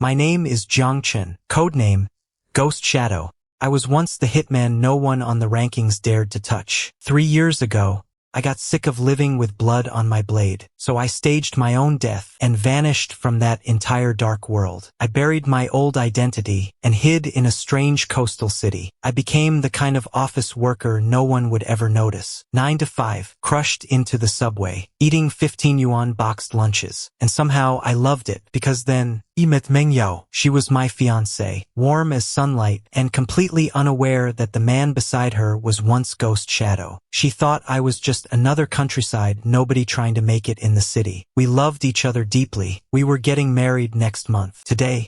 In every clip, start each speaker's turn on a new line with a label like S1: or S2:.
S1: My name is Jiang Chen, codename Ghost Shadow. I was once the hitman no one on the rankings dared to touch. 3 years ago, I got sick of living with blood on my blade, so I staged my own death and vanished from that entire dark world. I buried my old identity and hid in a strange coastal city. I became the kind of office worker no one would ever notice. 9 to 5, crushed into the subway, eating 15 yuan boxed lunches. And somehow I loved it, because then I met Meng Yao. She was my fiancée, warm as sunlight and completely unaware that the man beside her was once Ghost Shadow. She thought I was just another countryside nobody trying to make it in the city. We loved each other deeply. We were getting married next month. Today,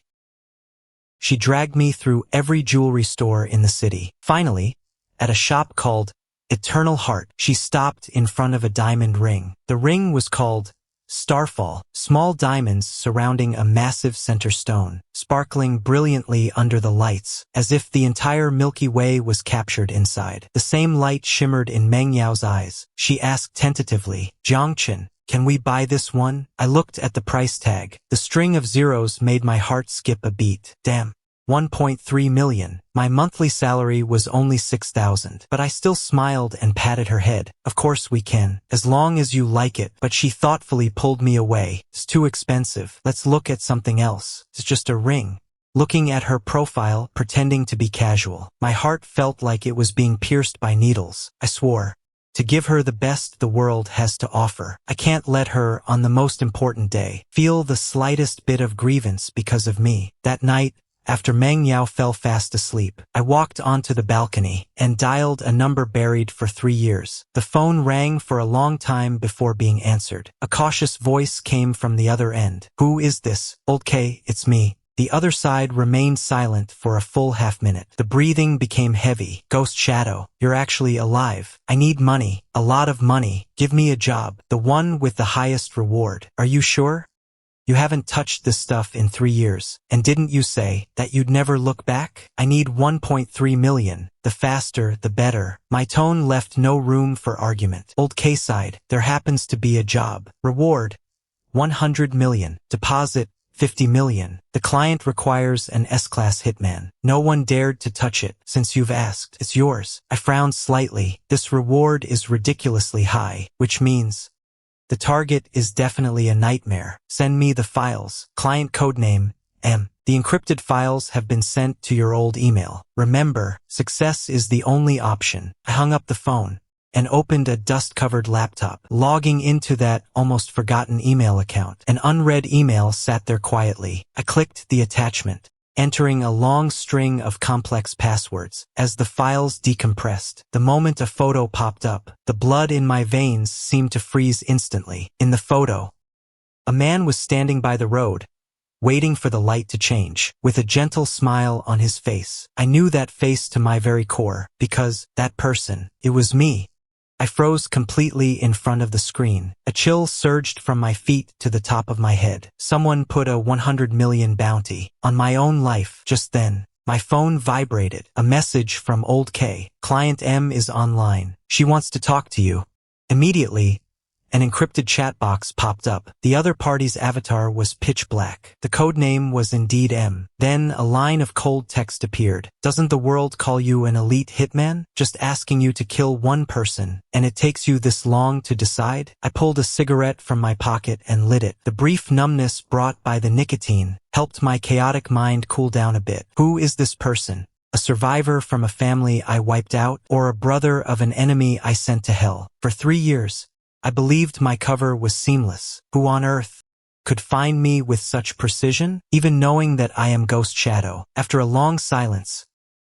S1: she dragged me through every jewelry store in the city. Finally, at a shop called Eternal Heart, she stopped in front of a diamond ring. The ring was called Starfall, small diamonds surrounding a massive center stone, sparkling brilliantly under the lights, as if the entire Milky Way was captured inside. The same light shimmered in Meng Yao's eyes. She asked tentatively, "Jiang Chen, can we buy this one?" I looked at the price tag. The string of zeros made my heart skip a beat. Damn. 1.3 million. My monthly salary was only 6,000, but I still smiled and patted her head. "Of course we can, as long as you like it." But she thoughtfully pulled me away. "It's too expensive. Let's look at something else. It's just a ring." Looking at her profile, pretending to be casual, my heart felt like it was being pierced by needles. I swore to give her the best the world has to offer. I can't let her, on the most important day, feel the slightest bit of grievance because of me. That night, after Meng Yao fell fast asleep, I walked onto the balcony and dialed a number buried for 3 years. The phone rang for a long time before being answered. A cautious voice came from the other end. "Who is this?" "Old K, it's me." The other side remained silent for a full half-minute. The breathing became heavy. "Ghost Shadow, you're actually alive. I need money, a lot of money. Give me a job, the one with the highest reward." "Are you sure? You haven't touched this stuff in 3 years, and didn't you say that you'd never look back?" "I need 1.3 million. The faster, the better." My tone left no room for argument. Old K sighed. "There happens to be a job. Reward, 100 million. Deposit, 50 million. The client requires an S-class hitman. No one dared to touch it. Since you've asked, it's yours." I frowned slightly. This reward is ridiculously high, which means the target is definitely a nightmare. "Send me the files." Client codename, M. "The encrypted files have been sent to your old email. Remember, success is the only option." I hung up the phone and opened a dust-covered laptop, logging into that almost forgotten email account. An unread email sat there quietly. I clicked the attachment, entering a long string of complex passwords. As the files decompressed, the moment a photo popped up, the blood in my veins seemed to freeze instantly. In the photo, a man was standing by the road, waiting for the light to change, with a gentle smile on his face. I knew that face to my very core, because that person, it was me. I froze completely in front of the screen. A chill surged from my feet to the top of my head. Someone put a 100 million bounty on my own life. Just then, my phone vibrated. A message from Old K. "Client M is online. She wants to talk to you." Immediately, an encrypted chat box popped up. The other party's avatar was pitch black. The codename was indeed M. Then a line of cold text appeared. "Doesn't the world call you an elite hitman? Just asking you to kill one person, and it takes you this long to decide?" I pulled a cigarette from my pocket and lit it. The brief numbness brought by the nicotine helped my chaotic mind cool down a bit. Who is this person? A survivor from a family I wiped out, or a brother of an enemy I sent to hell? For 3 years, I believed my cover was seamless. Who on earth could find me with such precision, even knowing that I am Ghost Shadow? After a long silence,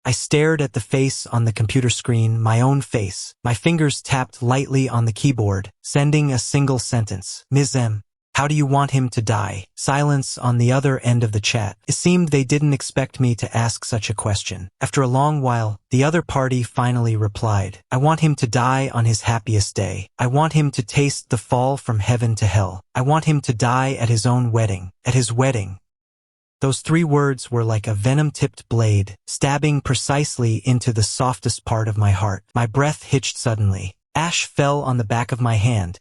S1: I stared at the face on the computer screen, my own face. My fingers tapped lightly on the keyboard, sending a single sentence. "Ms. M, how do you want him to die?" Silence on the other end of the chat. It seemed they didn't expect me to ask such a question. After a long while, the other party finally replied. "I want him to die on his happiest day. I want him to taste the fall from heaven to hell. I want him to die at his own wedding." At his wedding. Those 3 words were like a venom-tipped blade, stabbing precisely into the softest part of my heart. My breath hitched suddenly. Ash fell on the back of my hand,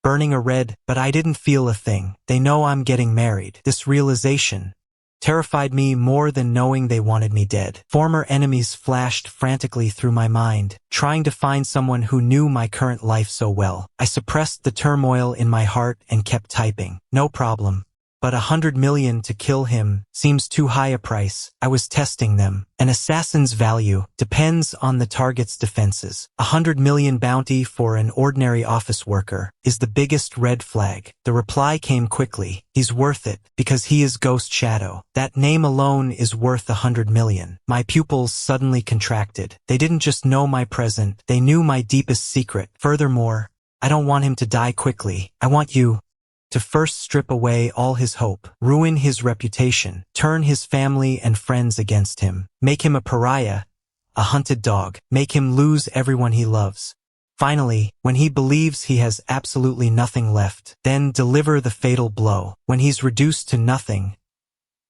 S1: burning a red, but I didn't feel a thing. They know I'm getting married. This realization terrified me more than knowing they wanted me dead. Former enemies flashed frantically through my mind, trying to find someone who knew my current life so well. I suppressed the turmoil in my heart and kept typing. No problem. But 100 million to kill him seems too high a price. I was testing them. An assassin's value depends on the target's defenses. 100 million bounty for an ordinary office worker is the biggest red flag. The reply came quickly. He's worth it because he is Ghost Shadow. That name alone is worth 100 million. My pupils suddenly contracted. They didn't just know my present, they knew my deepest secret. Furthermore, I don't want him to die quickly. I want you to first strip away all his hope, ruin his reputation, turn his family and friends against him, make him a pariah, a hunted dog, make him lose everyone he loves. Finally, when he believes he has absolutely nothing left, then deliver the fatal blow. When he's reduced to nothing,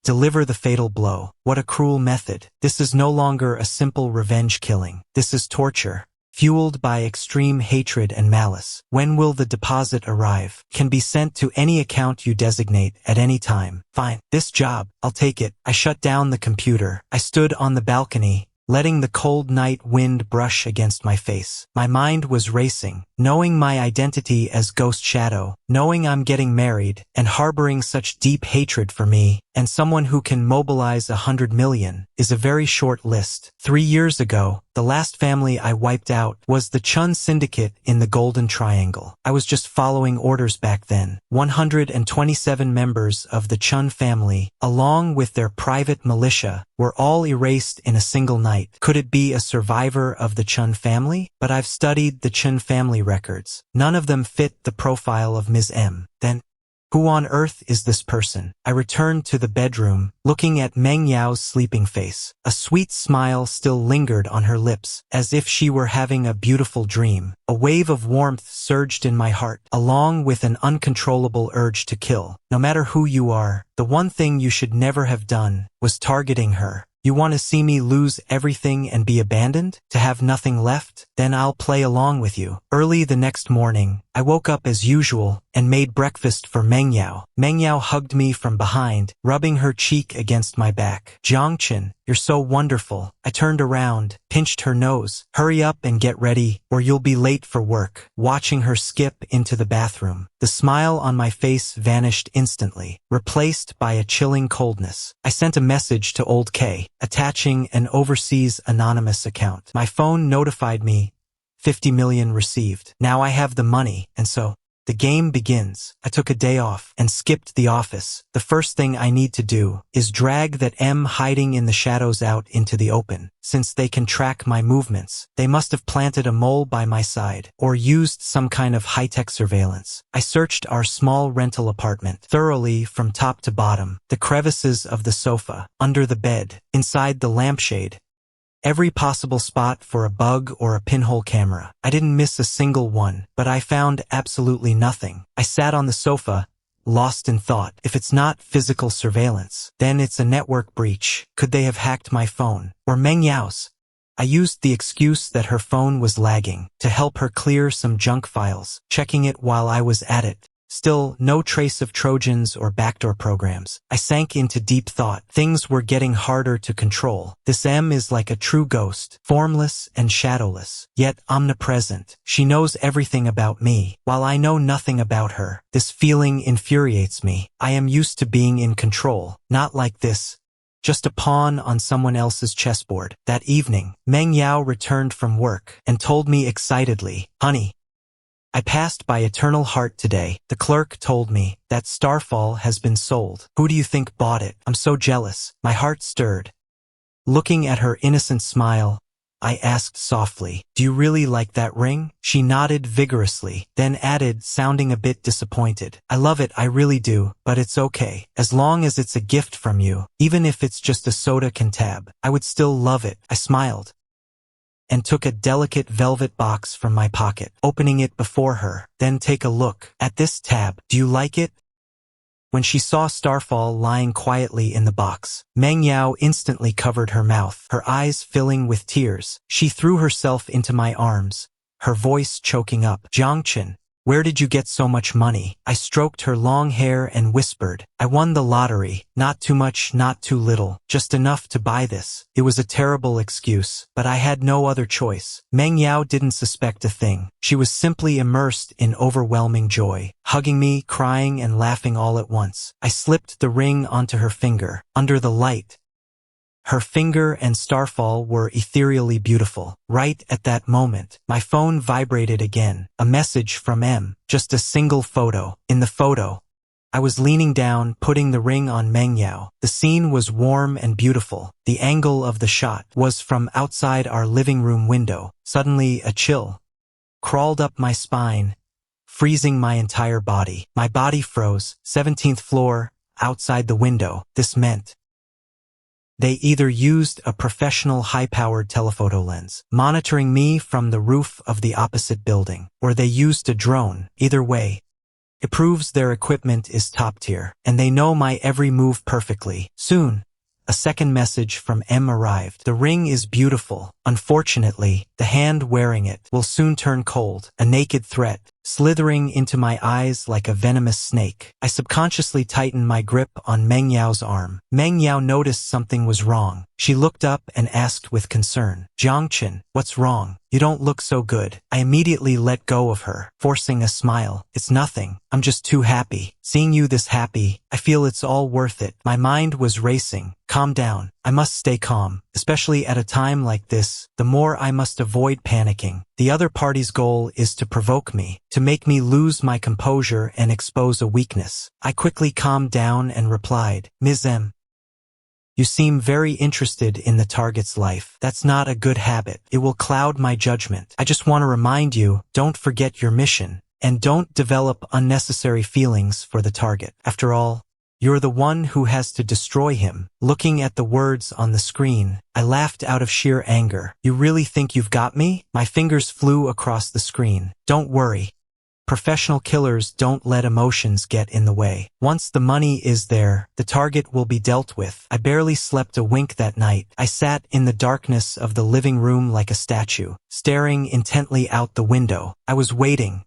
S1: deliver the fatal blow. What a cruel method. This is no longer a simple revenge killing. This is torture, fueled by extreme hatred and malice. When will the deposit arrive? Can be sent to any account you designate at any time. Fine. This job, I'll take it. I shut down the computer. I stood on the balcony, letting the cold night wind brush against my face. My mind was racing, knowing my identity as Ghost Shadow, knowing I'm getting married, and harboring such deep hatred for me, and someone who can mobilize 100 million, is a very short list. 3 years ago, the last family I wiped out was the Chun syndicate in the Golden Triangle. I was just following orders back then. 127 members of the Chun family, along with their private militia, were all erased in a single night. Could it be a survivor of the Chun family? But I've studied the Chun family records. None of them fit the profile of Ms. M. Then, who on earth is this person? I returned to the bedroom, looking at Meng Yao's sleeping face. A sweet smile still lingered on her lips, as if she were having a beautiful dream. A wave of warmth surged in my heart, along with an uncontrollable urge to kill. No matter who you are, the one thing you should never have done was targeting her. You want to see me lose everything and be abandoned? To have nothing left? Then I'll play along with you. Early the next morning, I woke up as usual and made breakfast for Meng Yao. Meng Yao hugged me from behind, rubbing her cheek against my back. Jiang Chen, you're so wonderful. I turned around, pinched her nose. Hurry up and get ready, or you'll be late for work. Watching her skip into the bathroom, the smile on my face vanished instantly, replaced by a chilling coldness. I sent a message to Old K, attaching an overseas anonymous account. My phone notified me, 50 million received. Now I have the money, and so the game begins. I took a day off and skipped the office. The first thing I need to do is drag that M hiding in the shadows out into the open. Since they can track my movements, they must have planted a mole by my side or used some kind of high-tech surveillance. I searched our small rental apartment thoroughly from top to bottom, the crevices of the sofa, under the bed, inside the lampshade, every possible spot for a bug or a pinhole camera. I didn't miss a single one, but I found absolutely nothing. I sat on the sofa, lost in thought. If it's not physical surveillance, then it's a network breach. Could they have hacked my phone? Or Meng Yao's? I used the excuse that her phone was lagging to help her clear some junk files, checking it while I was at it. Still, no trace of Trojans or backdoor programs. I sank into deep thought. Things were getting harder to control. This M is like a true ghost, formless and shadowless, yet omnipresent. She knows everything about me, while I know nothing about her. This feeling infuriates me. I am used to being in control, not like this, just a pawn on someone else's chessboard. That evening, Meng Yao returned from work and told me excitedly, "Honey, I passed by Eternal Heart today. The clerk told me that Starfall has been sold. Who do you think bought it? I'm so jealous." My heart stirred. Looking at her innocent smile, I asked softly, "Do you really like that ring?" She nodded vigorously, then added, sounding a bit disappointed, "I love it, I really do, but it's okay. As long as it's a gift from you, even if it's just a soda can tab, I would still love it." I smiled and took a delicate velvet box from my pocket, opening it before her. "Then take a look at this tab. Do you like it?" When she saw Starfall lying quietly in the box, Meng Yao instantly covered her mouth, her eyes filling with tears. She threw herself into my arms, her voice choking up. "Jiang Chen, Where did you get so much money? I stroked her long hair and whispered, I won the lottery. Not too much, not too little, just enough to buy this. It was a terrible excuse, but I had no other choice. Meng Yao didn't suspect a thing. She was simply immersed in overwhelming joy, hugging me, crying and laughing all at once. I slipped the ring onto her finger. Under the light, her finger and starfall were ethereally beautiful. Right at that moment, my phone vibrated again. A message from M. Just a single photo. In the photo, I was leaning down, putting the ring on Meng Yao. The scene was warm and beautiful. The angle of the shot was from outside our living room window. Suddenly, a chill crawled up my spine, freezing my entire body. My body froze. 17th floor, outside the window. This meant they either used a professional high-powered telephoto lens, monitoring me from the roof of the opposite building, or they used a drone. Either way, it proves their equipment is top tier, and they know my every move perfectly. Soon, a second message from M arrived. The ring is beautiful. Unfortunately, the hand wearing it will soon turn cold. A naked threat, slithering into my eyes like a venomous snake. I subconsciously tightened my grip on Meng Yao's arm. Meng Yao noticed something was wrong. She looked up and asked with concern, Jiang Chen, what's wrong? You don't look so good. I immediately let go of her, forcing a smile. It's nothing. I'm just too happy. Seeing you this happy, I feel it's all worth it. My mind was racing. Calm down. I must stay calm, especially at a time like this. The more I must avoid panicking. The other party's goal is to provoke me, to make me lose my composure and expose a weakness. I quickly calmed down and replied, Ms. M, you seem very interested in the target's life. That's not a good habit. It will cloud my judgment. I just want to remind you, don't forget your mission, and don't develop unnecessary feelings for the target. After all, you're the one who has to destroy him. Looking at the words on the screen, I laughed out of sheer anger. You really think you've got me? My fingers flew across the screen. Don't worry. Professional killers don't let emotions get in the way. Once the money is there, the target will be dealt with. I barely slept a wink that night. I sat in the darkness of the living room like a statue, staring intently out the window. I was waiting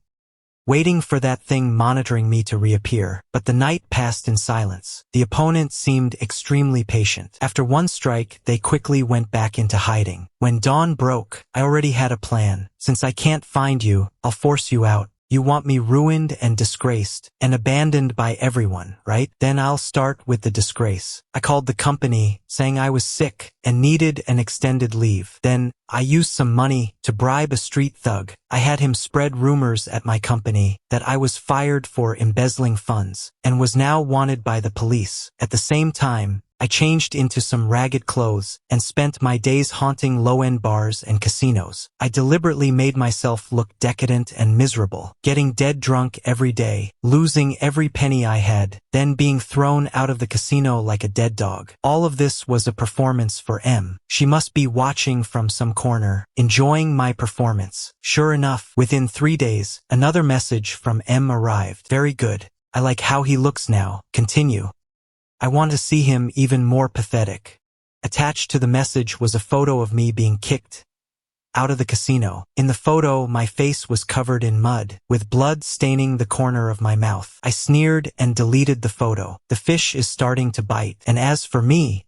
S1: for that thing monitoring me to reappear. But the night passed in silence. The opponent seemed extremely patient. After one strike, they quickly went back into hiding. When dawn broke, I already had a plan. Since I can't find you, I'll force you out. You want me ruined and disgraced and abandoned by everyone, right? Then I'll start with the disgrace. I called the company, saying I was sick and needed an extended leave. Then I used some money to bribe a street thug. I had him spread rumors at my company that I was fired for embezzling funds and was now wanted by the police. At the same time, I changed into some ragged clothes and spent my days haunting low-end bars and casinos. I deliberately made myself look decadent and miserable, getting dead drunk every day, losing every penny I had, then being thrown out of the casino like a dead dog. All of this was a performance for M. She must be watching from some corner, enjoying my performance. Sure enough, within 3 days, another message from M arrived. Very good. I like how he looks now. Continue. I want to see him even more pathetic. Attached to the message was a photo of me being kicked out of the casino. In the photo, my face was covered in mud, with blood staining the corner of my mouth. I sneered and deleted the photo. The fish is starting to bite. And as for me,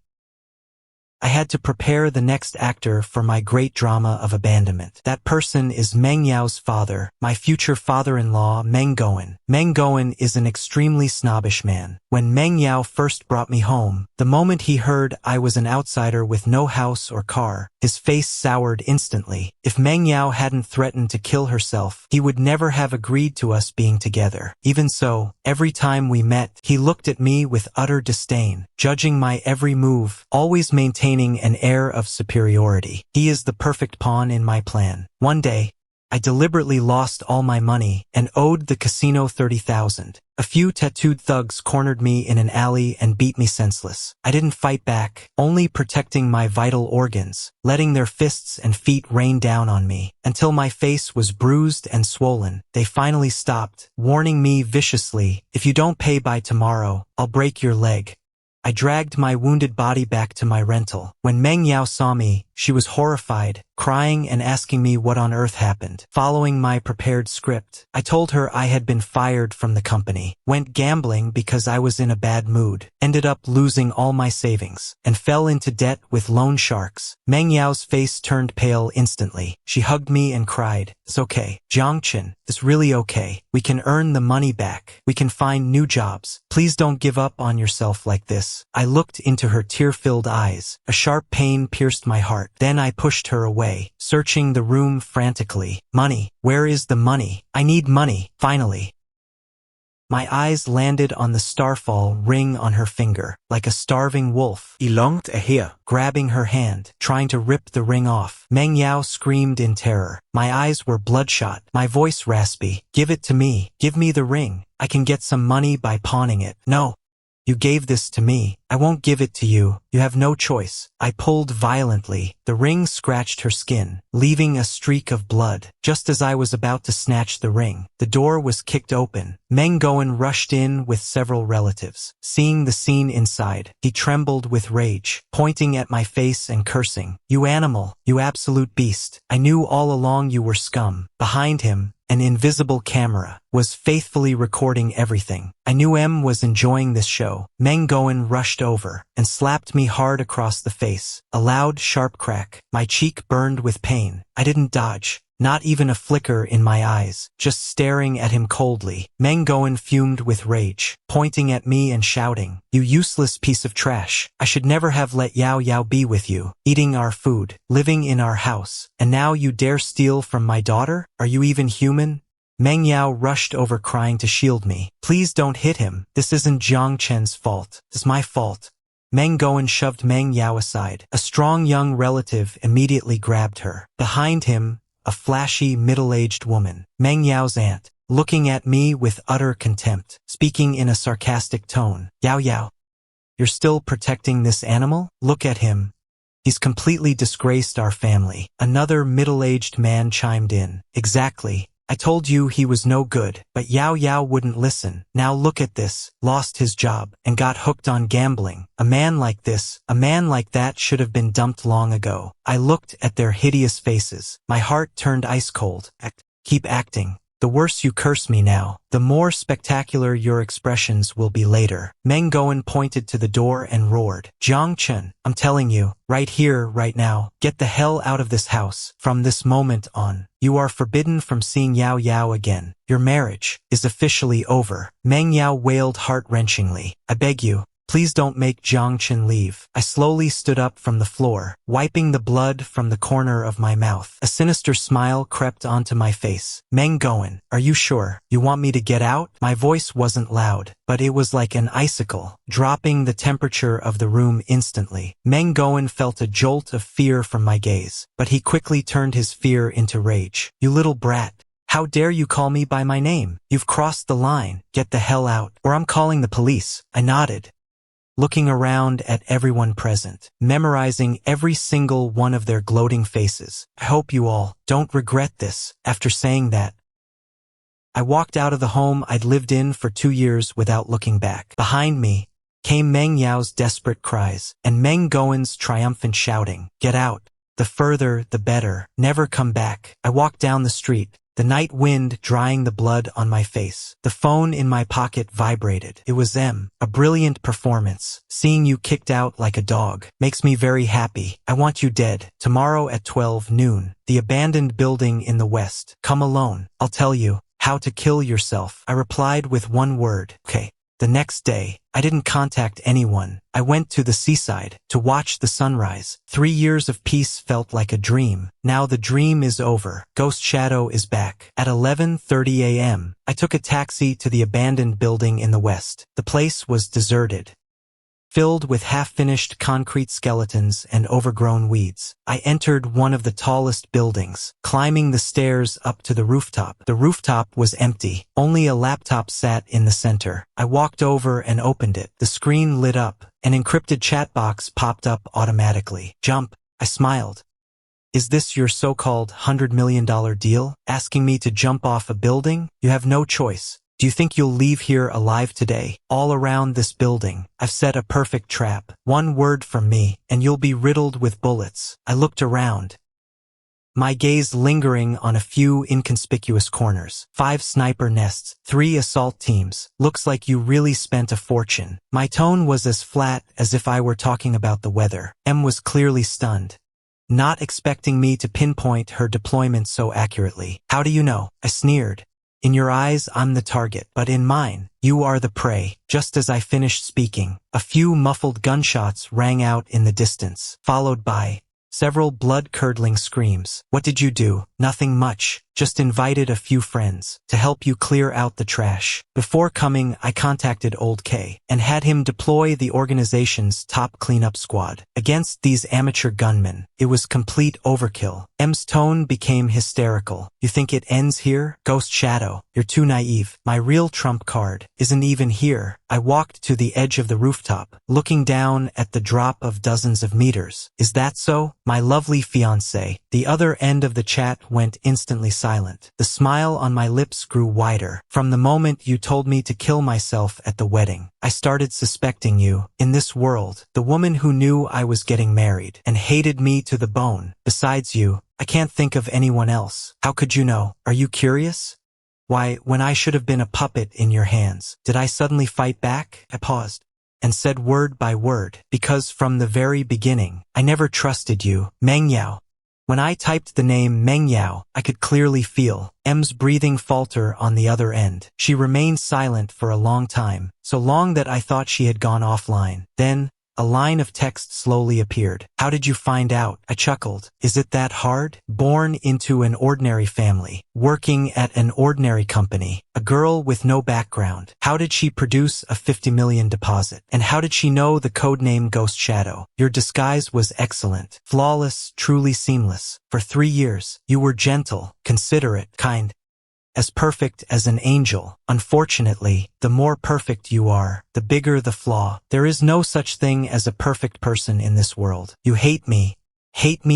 S1: I had to prepare the next actor for my great drama of abandonment. That person is Meng Yao's father, my future father-in-law, Meng Goen. Meng Goen is an extremely snobbish man. When Meng Yao first brought me home, the moment he heard I was an outsider with no house or car, his face soured instantly. If Meng Yao hadn't threatened to kill herself, he would never have agreed to us being together. Even so, every time we met, he looked at me with utter disdain, judging my every move, always maintaining an air of superiority. He is the perfect pawn in my plan. One day, I deliberately lost all my money and owed the casino 30,000. A few tattooed thugs cornered me in an alley and beat me senseless. I didn't fight back, only protecting my vital organs, letting their fists and feet rain down on me. Until my face was bruised and swollen, they finally stopped, warning me viciously, "If you don't pay by tomorrow, I'll break your leg." I dragged my wounded body back to my rental. When Meng Yao saw me, she was horrified, crying and asking me what on earth happened. Following my prepared script, I told her I had been fired from the company, went gambling because I was in a bad mood, ended up losing all my savings, and fell into debt with loan sharks. Meng Yao's face turned pale instantly. She hugged me and cried, "It's okay, Jiang Chen, it's really okay. We can earn the money back. We can find new jobs. Please don't give up on yourself like this." I looked into her tear-filled eyes. A sharp pain pierced my heart. Then I pushed her away, searching the room frantically. Money. Where is the money? I need money, finally. My eyes landed on the starfall ring on her finger, like a starving wolf.
S2: Elonged here,
S1: grabbing her hand, trying to rip the ring off. Meng Yao screamed in terror. My eyes were bloodshot, my voice raspy. "Give it to me. Give me the ring. I can get some money by pawning it." "No. You gave this to me. I won't give it to you. You have no choice." I pulled violently. The ring scratched her skin, leaving a streak of blood. Just as I was about to snatch the ring, the door was kicked open. Meng Yao rushed in with several relatives. Seeing the scene inside, he trembled with rage, pointing at my face and cursing. "You animal, you absolute beast. I knew all along you were scum." Behind him, an invisible camera was faithfully recording everything. I knew M was enjoying this show. Meng Yao rushed over and slapped me hard across the face. A loud, sharp crack. My cheek burned with pain. I didn't dodge. Not even a flicker in my eyes, just staring at him coldly. Meng Yao fumed with rage, pointing at me and shouting, "You useless piece of trash. I should never have let Yao Yao be with you, eating our food, living in our house. And now you dare steal from my daughter? Are you even human?" Meng Yao rushed over crying to shield me. "Please don't hit him. This isn't Jiang Chen's fault. It's my fault." Meng Yao shoved Meng Yao aside. A strong young relative immediately grabbed her. Behind him, a flashy, middle-aged woman, Meng Yao's aunt, looking at me with utter contempt, speaking in a sarcastic tone. "Yao Yao, you're still protecting this animal? Look at him. He's completely disgraced our family." Another middle-aged man chimed in. "Exactly. I told you he was no good, but Yao Yao wouldn't listen. Now look at this, lost his job, and got hooked on gambling. A man like that should have been dumped long ago." I looked at their hideous faces. My heart turned ice cold. Keep acting. The worse you curse me now, the more spectacular your expressions will be later." Meng Yao pointed to the door and roared, "Jiang Chen, I'm telling you, right here, right now, get the hell out of this house. From this moment on, you are forbidden from seeing Yao Yao again. Your marriage is officially over." Meng Yao wailed heart-wrenchingly. "I beg you, please don't make Jiang Chen leave." I slowly stood up from the floor, wiping the blood from the corner of my mouth. A sinister smile crept onto my face. "Meng Yao, are you sure you want me to get out?" My voice wasn't loud, but it was like an icicle, dropping the temperature of the room instantly. Meng Yao felt a jolt of fear from my gaze, but he quickly turned his fear into rage. "You little brat. How dare you call me by my name? You've crossed the line. Get the hell out, or I'm calling the police." I nodded, looking around at everyone present, memorizing every single one of their gloating faces. "I hope you all don't regret this." After saying that, I walked out of the home I'd lived in for 2 years without looking back. Behind me came Meng Yao's desperate cries, and Meng Yao's triumphant shouting, "Get out. The further, the better. Never come back." I walked down the street, the night wind drying the blood on my face. The phone in my pocket vibrated. It was M. "A brilliant performance. Seeing you kicked out like a dog makes me very happy. I want you dead. Tomorrow at 12 noon. The abandoned building in the west. Come alone. I'll tell you how to kill yourself." I replied with one word, "Okay." The next day, I didn't contact anyone. I went to the seaside to watch the sunrise. 3 years of peace felt like a dream. Now the dream is over. Ghost Shadow is back. At 11:30 a.m., I took a taxi to the abandoned building in the west. The place was deserted, filled with half-finished concrete skeletons and overgrown weeds. I entered one of the tallest buildings, climbing the stairs up to the rooftop. The rooftop was empty. Only a laptop sat in the center. I walked over and opened it. The screen lit up. An encrypted chat box popped up automatically. "Jump." I smiled. "Is this your so-called $100 million deal? Asking me to jump off a building? You have no choice. Do you think you'll leave here alive today? All around this building, I've set a perfect trap. One word from me, and you'll be riddled with bullets." I looked around. my gaze lingering on a few inconspicuous corners. 5 sniper nests, 3 assault teams. Looks like you really spent a fortune. My tone was as flat as if I were talking about the weather. M was clearly stunned, not expecting me to pinpoint her deployment so accurately. How do you know? I sneered. In your eyes, I'm the target, but in mine, you are the prey. Just as I finished speaking, a few muffled gunshots rang out in the distance, followed by several blood-curdling screams. What did you do? Nothing much. Just invited a few friends to help you clear out the trash. Before coming, I contacted Old K and had him deploy the organization's top cleanup squad. Against these amateur gunmen, it was complete overkill. M's tone became hysterical. You think it ends here? Ghost Shadow, you're too naive. My real trump card isn't even here. I walked to the edge of the rooftop, looking down at the drop of dozens of meters. Is that so? My lovely fiancée. The other end of the chat went instantly silent. The smile on my lips grew wider. From the moment you told me to kill myself at the wedding, I started suspecting you. In this world, the woman who knew I was getting married and hated me to the bone. Besides you, I can't think of anyone else. How could you know? Are you curious? Why, when I should have been a puppet in your hands, did I suddenly fight back? I paused and said word by word, because from the very beginning, I never trusted you. Meng Yao. When I typed the name Meng Yao, I could clearly feel M's breathing falter on the other end. She remained silent for a long time, so long that I thought she had gone offline. Then, a line of text slowly appeared. How did you find out? I chuckled. Is it that hard? Born into an ordinary family, working at an ordinary company, a girl with no background. How did she produce a 50 million deposit? And how did she know the codename Ghost Shadow? Your disguise was excellent, flawless, truly seamless. For 3 years, you were gentle, considerate, kind, as perfect as an angel. Unfortunately, the more perfect you are, the bigger the flaw. There is no such thing as a perfect person in this world. You hate me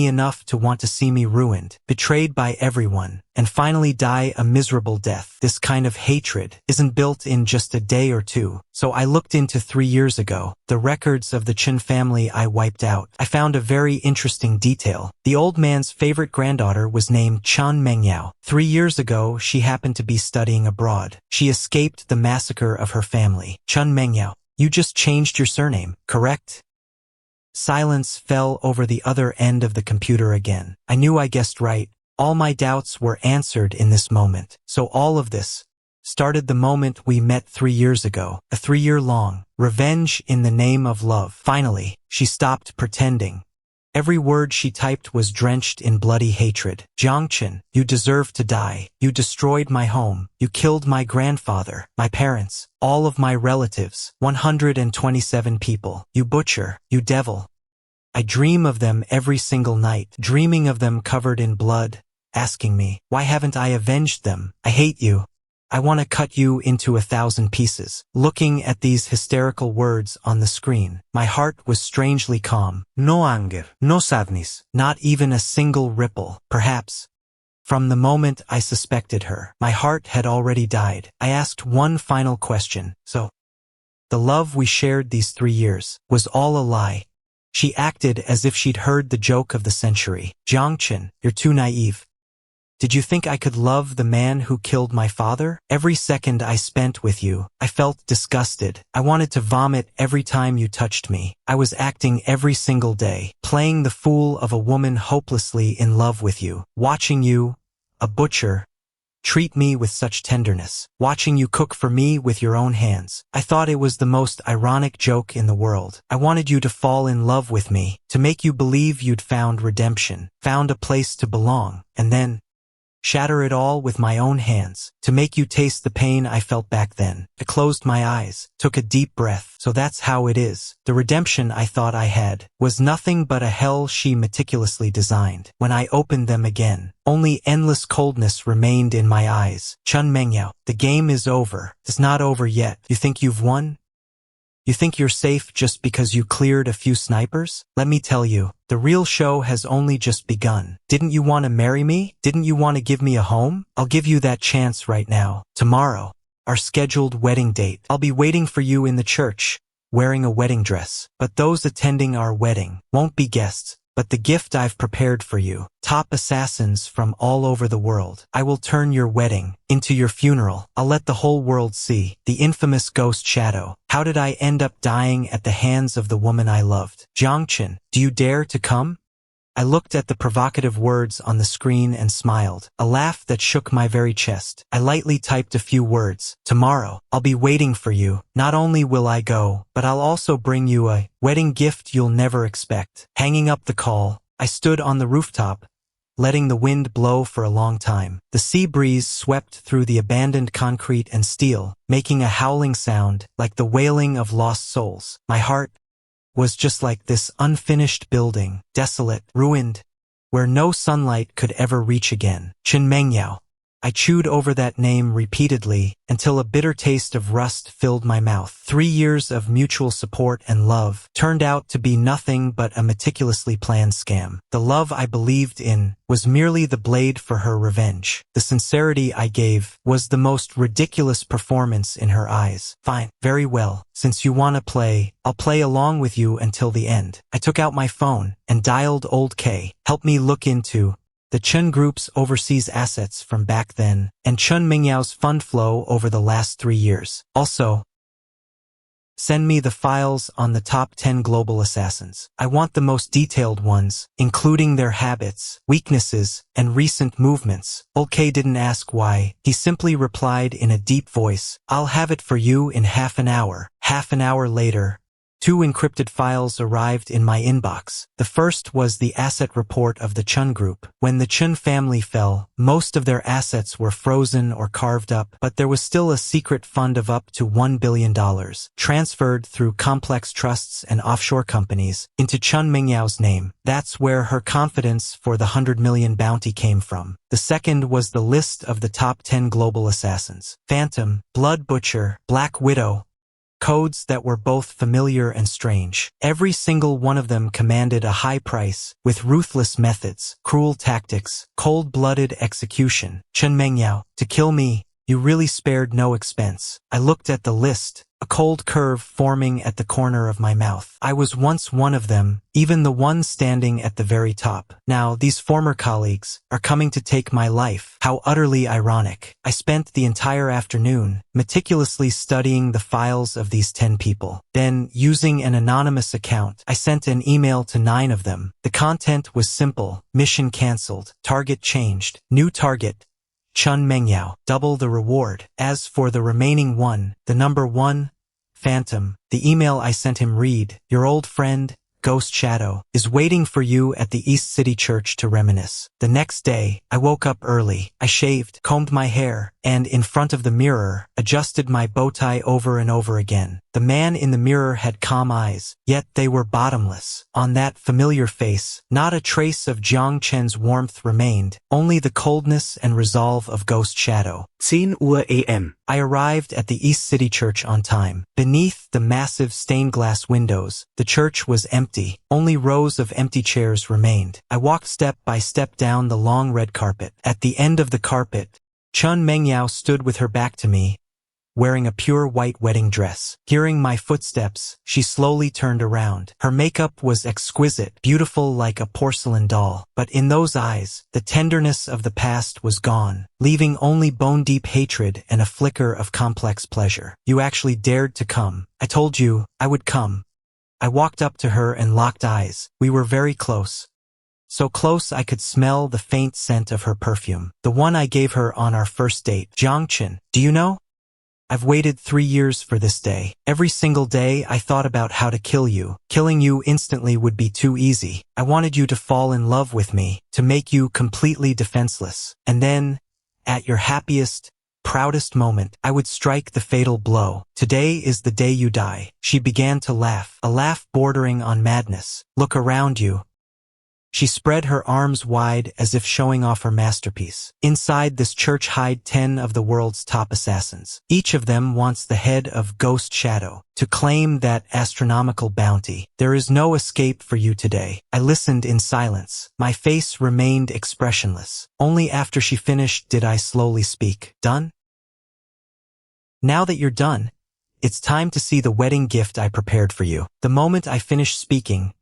S1: enough to want to see me ruined, betrayed by everyone, and finally die a miserable death. This kind of hatred isn't built in just a day or two. So I looked into 3 years ago, the records of the Chen family I wiped out. I found a very interesting detail. The old man's favorite granddaughter was named Meng Yao. 3 years ago, she happened to be studying abroad. She escaped the massacre of her family. Meng Yao, you just changed your surname, correct? Silence fell over the other end of the computer again. I knew I guessed right. All my doubts were answered in this moment. So all of this started the moment we met 3 years ago. A 3-year-long revenge in the name of love. Finally, she stopped pretending. Every word she typed was drenched in bloody hatred. Jiang Chen, you deserve to die. You destroyed my home. You killed my grandfather, my parents, all of my relatives, 127 people. You butcher, you devil. I dream of them every single night, dreaming of them covered in blood, asking me, why haven't I avenged them? I hate you. I want to cut you into 1,000 pieces. Looking at these hysterical words on the screen, my heart was strangely calm. No anger, no sadness, not even a single ripple. Perhaps, from the moment I suspected her, my heart had already died. I asked one final question. So, the love we shared these 3 years was all a lie. She acted as if she'd heard the joke of the century. Jiang Chen, you're too naive. Did you think I could love the man who killed my father? Every second I spent with you, I felt disgusted. I wanted to vomit every time you touched me. I was acting every single day, playing the fool of a woman hopelessly in love with you. Watching you, a butcher, treat me with such tenderness. Watching you cook for me with your own hands. I thought it was the most ironic joke in the world. I wanted you to fall in love with me, to make you believe you'd found redemption, found a place to belong, and then shatter it all with my own hands, to make you taste the pain I felt back then. I closed my eyes, took a deep breath. So that's how it is. The redemption I thought I had was nothing but a hell she meticulously designed. When I opened them again, only endless coldness remained in my eyes. Meng Yao, the game is over. It's not over yet. You think you've won? You think you're safe just because you cleared a few snipers? Let me tell you, the real show has only just begun. Didn't you want to marry me? Didn't you want to give me a home? I'll give you that chance right now. Tomorrow, our scheduled wedding date. I'll be waiting for you in the church, wearing a wedding dress. But those attending our wedding won't be guests. but the gift I've prepared for you. Top assassins from all over the world. I will turn your wedding into your funeral. I'll let the whole world see the infamous ghost shadow. How did I end up dying at the hands of the woman I loved? Jiang Chen, do you dare to come? I looked at the provocative words on the screen and smiled, a laugh that shook my very chest. I lightly typed a few words. Tomorrow, I'll be waiting for you. Not only will I go, but I'll also bring you a wedding gift you'll never expect. Hanging up the call, I stood on the rooftop, letting the wind blow for a long time. The sea breeze swept through the abandoned concrete and steel, making a howling sound like the wailing of lost souls. My heart was just like this unfinished building, desolate, ruined, where no sunlight could ever reach again. Meng Yao. I chewed over that name repeatedly until a bitter taste of rust filled my mouth. 3 years of mutual support and love turned out to be nothing but a meticulously planned scam. The love I believed in was merely the blade for her revenge. The sincerity I gave was the most ridiculous performance in her eyes. Fine, very well. Since you want to play, I'll play along with you until the end. I took out my phone and dialed old K. Help me look into the Chen Group's overseas assets from back then, and Meng Yao's fund flow over the last 3 years. Also, send me the files on the top 10 global assassins. I want the most detailed ones, including their habits, weaknesses, and recent movements. Old K didn't ask why. He simply replied in a deep voice, I'll have it for you in half an hour. Half an hour later, 2 encrypted files arrived in my inbox. The first was the asset report of the Chen Group. When the Chen family fell, most of their assets were frozen or carved up, but there was still a secret fund of up to $1 billion, transferred through complex trusts and offshore companies into Meng Yao's name. That's where her confidence for the 100 million bounty came from. The second was the list of the top 10 global assassins. Phantom, Blood Butcher, Black Widow, codes that were both familiar and strange. Every single one of them commanded a high price, with ruthless methods, cruel tactics, cold-blooded execution. Meng Yao, to kill me, you really spared no expense. I looked at the list, a cold curve forming at the corner of my mouth. I was once one of them, even the one standing at the very top. Now, these former colleagues are coming to take my life. How utterly ironic. I spent the entire afternoon meticulously studying the files of these 10 people. Then, using an anonymous account, I sent an email to 9 of them. The content was simple. Mission cancelled. Target changed. New target. Meng Yao, double the reward. As for the remaining one, the number 1, Phantom, the email I sent him read, your old friend, Ghost Shadow, is waiting for you at the East City Church to reminisce. The next day, I woke up early. I shaved, combed my hair, and in front of the mirror, adjusted my bow tie over and over again. The man in the mirror had calm eyes, yet they were bottomless. On that familiar face, not a trace of Jiang Chen's warmth remained, only the coldness and resolve of Ghost Shadow.
S2: 10 Uhr AM.
S1: I arrived at the East City Church on time. Beneath the massive stained glass windows, the church was empty. Only rows of empty chairs remained. I walked step by step down the long red carpet. At the end of the carpet, Meng Yao stood with her back to me, wearing a pure white wedding dress. Hearing my footsteps, she slowly turned around. Her makeup was exquisite, beautiful like a porcelain doll. But in those eyes, the tenderness of the past was gone, leaving only bone-deep hatred and a flicker of complex pleasure. You actually dared to come. I told you I would come. I walked up to her and locked eyes. We were very close. So close I could smell the faint scent of her perfume. The one I gave her on our first date. Jiang Chen, do you know? I've waited 3 years for this day. Every single day I thought about how to kill you. Killing you instantly would be too easy. I wanted you to fall in love with me, to make you completely defenseless. And then, at your happiest, proudest moment, I would strike the fatal blow. Today is the day you die. She began to laugh, a laugh bordering on madness. Look around you. She spread her arms wide as if showing off her masterpiece. Inside this church hide 10 of the world's top assassins. Each of them wants the head of Ghost Shadow to claim that astronomical bounty. There is no escape for you today. I listened in silence. My face remained expressionless. Only after she finished did I slowly speak. Done? Now that you're done, it's time to see the wedding gift I prepared for you. The moment I finished speaking,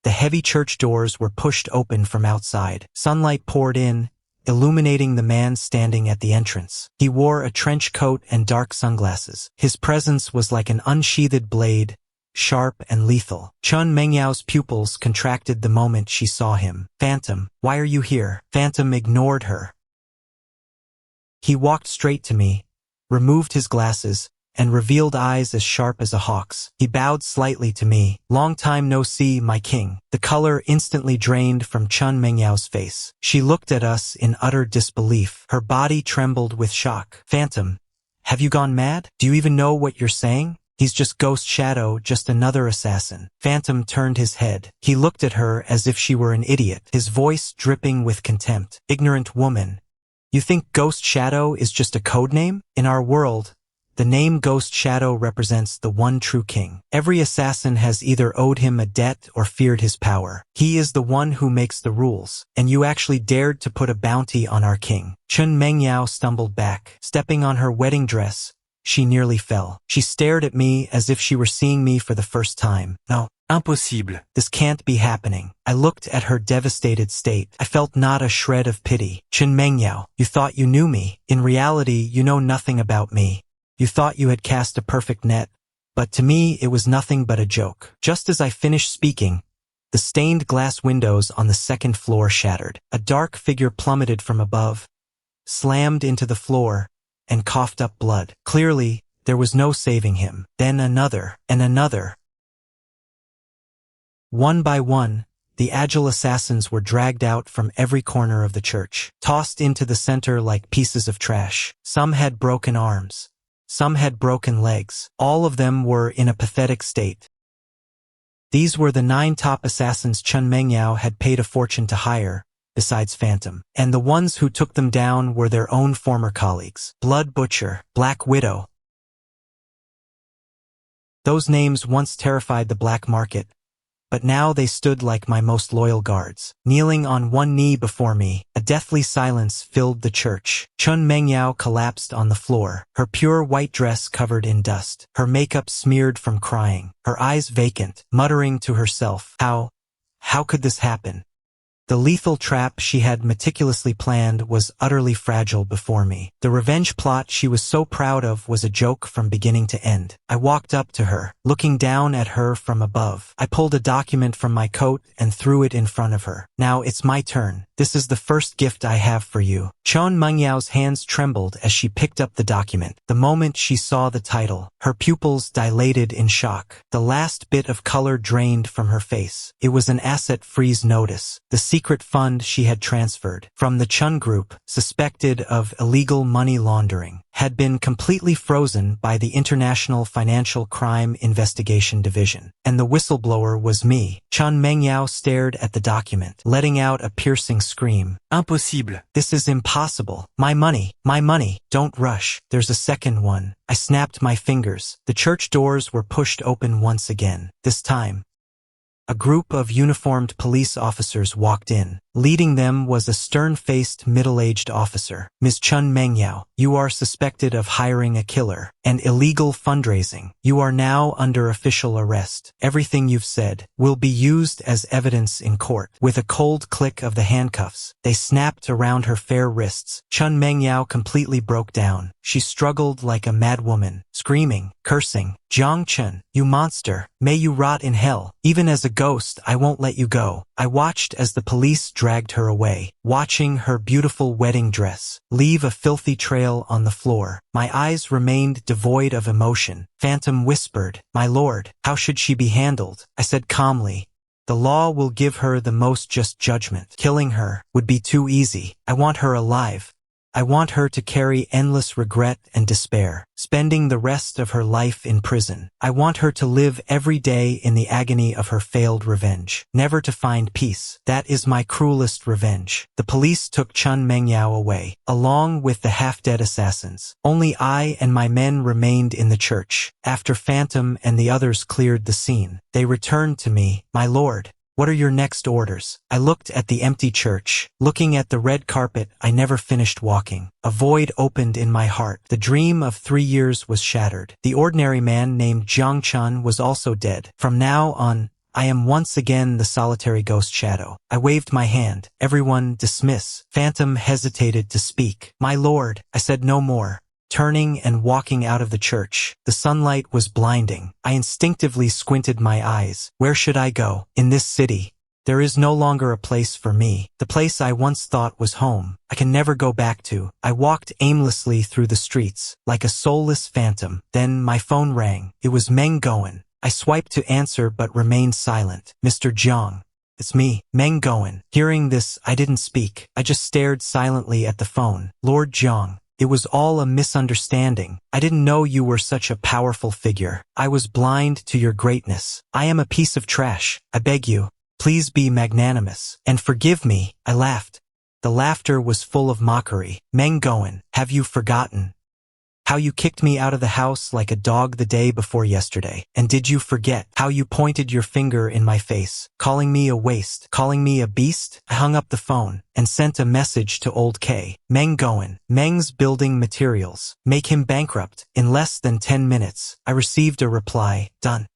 S1: The heavy church doors were pushed open from outside. Sunlight poured in, illuminating the man standing at the entrance. He wore a trench coat and dark sunglasses. His presence was like an unsheathed blade, sharp and lethal. Meng Yao's pupils contracted the moment she saw him. "Phantom, why are you here?" Phantom ignored her. He walked straight to me, removed his glasses, and revealed eyes as sharp as a hawk's. He bowed slightly to me. "Long time no see, my king." The color instantly drained from Meng Yao's face. She looked at us in utter disbelief. Her body trembled with shock. "Phantom, have you gone mad? Do you even know what you're saying? He's just Ghost Shadow, just another assassin." Phantom turned his head. He looked at her as if she were an idiot, his voice dripping with contempt. "Ignorant woman. You think Ghost Shadow is just a code name? In our world, the name Ghost Shadow represents the one true king. Every assassin has either owed him a debt or feared his power. He is the one who makes the rules, and you actually dared to put a bounty on our king." Meng Yao stumbled back. Stepping on her wedding dress, she nearly fell. She stared at me as if she were seeing me for the first time. "No. Impossible. This can't be happening." I looked at her devastated state. I felt not a shred of pity. Meng Yao, you thought you knew me. In reality, you know nothing about me. You thought you had cast a perfect net, but to me it was nothing but a joke. Just as I finished speaking, the stained glass windows on the second floor shattered. A dark figure plummeted from above, slammed into the floor, and coughed up blood. Clearly, there was no saving him. Then another, and another. One by one, the agile assassins were dragged out from every corner of the church, tossed into the center like pieces of trash. Some had broken arms. Some had broken legs. All of them were in a pathetic state. These were the 9 top assassins Meng Yao had paid a fortune to hire, besides Phantom. And the ones who took them down were their own former colleagues. Blood Butcher, Black Widow. Those names once terrified the black market, but now they stood like my most loyal guards. Kneeling on one knee before me, a deathly silence filled the church. Meng Yao collapsed on the floor, her pure white dress covered in dust, her makeup smeared from crying, her eyes vacant, muttering to herself, How could this happen? The lethal trap she had meticulously planned was utterly fragile before me. The revenge plot she was so proud of was a joke from beginning to end. I walked up to her, looking down at her from above. I pulled a document from my coat and threw it in front of her. "Now it's my turn. This is the first gift I have for you." Meng Yao's hands trembled as she picked up the document. The moment she saw the title, her pupils dilated in shock. The last bit of color drained from her face. It was an asset freeze notice. The secret fund she had transferred from the Chun Group, suspected of illegal money laundering, had been completely frozen by the International Financial Crime Investigation Division. And the whistleblower was me. Meng Yao stared at the document, letting out a piercing scream. "Impossible. This is impossible. My money. My money. Don't rush. There's a second one." I snapped my fingers. The church doors were pushed open once again. This time, a group of uniformed police officers walked in. Leading them was a stern-faced, middle-aged officer. "Ms. Meng Yao, you are suspected of hiring a killer and illegal fundraising. You are now under official arrest. Everything you've said will be used as evidence in court." With a cold click of the handcuffs, they snapped around her fair wrists. Meng Yao completely broke down. She struggled like a mad woman, screaming, cursing, "Jiang Chen, you monster, may you rot in hell. Even as a ghost, I won't let you go." I watched as the police dragged her away, watching her beautiful wedding dress leave a filthy trail on the floor. My eyes remained devoid of emotion. Phantom whispered, "My lord, how should she be handled?" I said calmly, "The law will give her the most just judgment. Killing her would be too easy. I want her alive. I want her to carry endless regret and despair, spending the rest of her life in prison. I want her to live every day in the agony of her failed revenge, never to find peace. That is my cruelest revenge." The police took Meng Yao away, along with the half-dead assassins. Only I and my men remained in the church. After Phantom and the others cleared the scene, they returned to me. "My lord, what are your next orders?" I looked at the empty church. Looking at the red carpet, I never finished walking. A void opened in my heart. The dream of 3 years was shattered. The ordinary man named Jiang Chen was also dead. From now on, I am once again the solitary ghost shadow. I waved my hand. Everyone dismiss. Phantom hesitated to speak. My lord, I said no more. Turning and walking out of the church. The sunlight was blinding. I instinctively squinted my eyes. Where should I go? In this city. There is no longer a place for me. The place I once thought was home, I can never go back to. I walked aimlessly through the streets, like a soulless phantom. Then my phone rang. It was Meng Yao. I swiped to answer but remained silent. Mr. Jiang. It's me, Meng Yao. Hearing this, I didn't speak. I just stared silently at the phone. Lord Jiang. It was all a misunderstanding. I didn't know you were such a powerful figure. I was blind to your greatness. I am a piece of trash. I beg you, please be magnanimous. And forgive me. I laughed. The laughter was full of mockery. Meng Yao, have you forgotten how you kicked me out of the house like a dog the day before yesterday? And did you forget how you pointed your finger in my face, calling me a waste, calling me a beast? I hung up the phone and sent a message to old K. Meng Yao, Meng's building materials. Make him bankrupt. In less than 10 minutes, I received a reply. Done.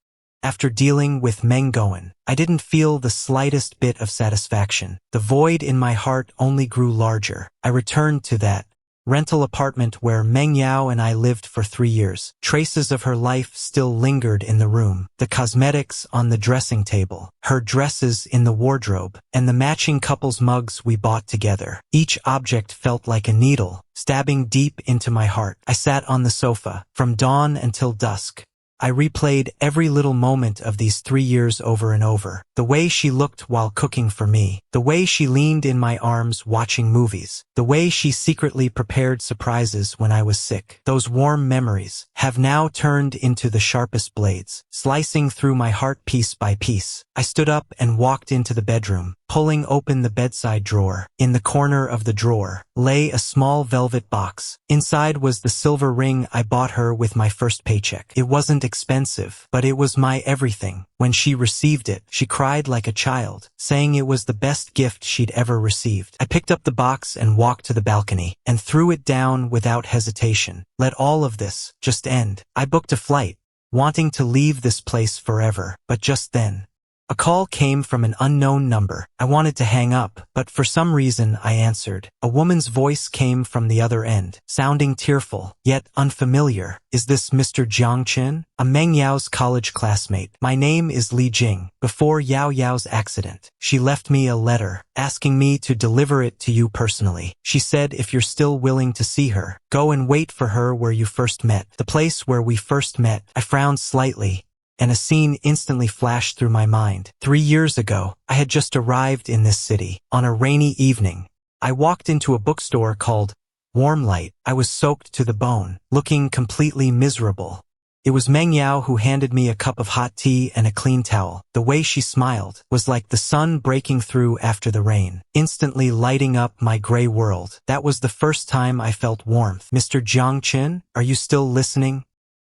S1: After dealing with Meng Yao, I didn't feel the slightest bit of satisfaction. The void in my heart only grew larger. I returned to that rental apartment where Meng Yao and I lived for 3 years. Traces of her life still lingered in the room. The cosmetics on the dressing table, her dresses in the wardrobe, and the matching couple's mugs we bought together. Each object felt like a needle, stabbing deep into my heart. I sat on the sofa, from dawn until dusk. I replayed every little moment of these 3 years over and over. The way she looked while cooking for me. The way she leaned in my arms watching movies. The way she secretly prepared surprises when I was sick. Those warm memories have now turned into the sharpest blades, slicing through my heart piece by piece. I stood up and walked into the bedroom, pulling open the bedside drawer. In the corner of the drawer lay a small velvet box. Inside was the silver ring I bought her with my first paycheck. It wasn't expensive, but it was my everything. When she received it, she cried like a child, saying it was the best gift she'd ever received. I picked up the box and walked to the balcony, and threw it down without hesitation. Let all of this just end. I booked a flight, wanting to leave this place forever. But just then, a call came from an unknown number. I wanted to hang up, but for some reason I answered. A woman's voice came from the other end, sounding tearful, yet unfamiliar. Is this Mr. Jiang Chen? I'm Meng Yao's college classmate. My name is Li Jing. Before Yao Yao's accident, she left me a letter, asking me to deliver it to you personally. She said if you're still willing to see her, go and wait for her where you first met. The place where we first met. I frowned slightly, and a scene instantly flashed through my mind. 3 years ago, I had just arrived in this city. On a rainy evening, I walked into a bookstore called Warm Light. I was soaked to the bone, looking completely miserable. It was Meng Yao who handed me a cup of hot tea and a clean towel. The way she smiled was like the sun breaking through after the rain, instantly lighting up my gray world. That was the first time I felt warmth. Mr. Jiang Chen, are you still listening?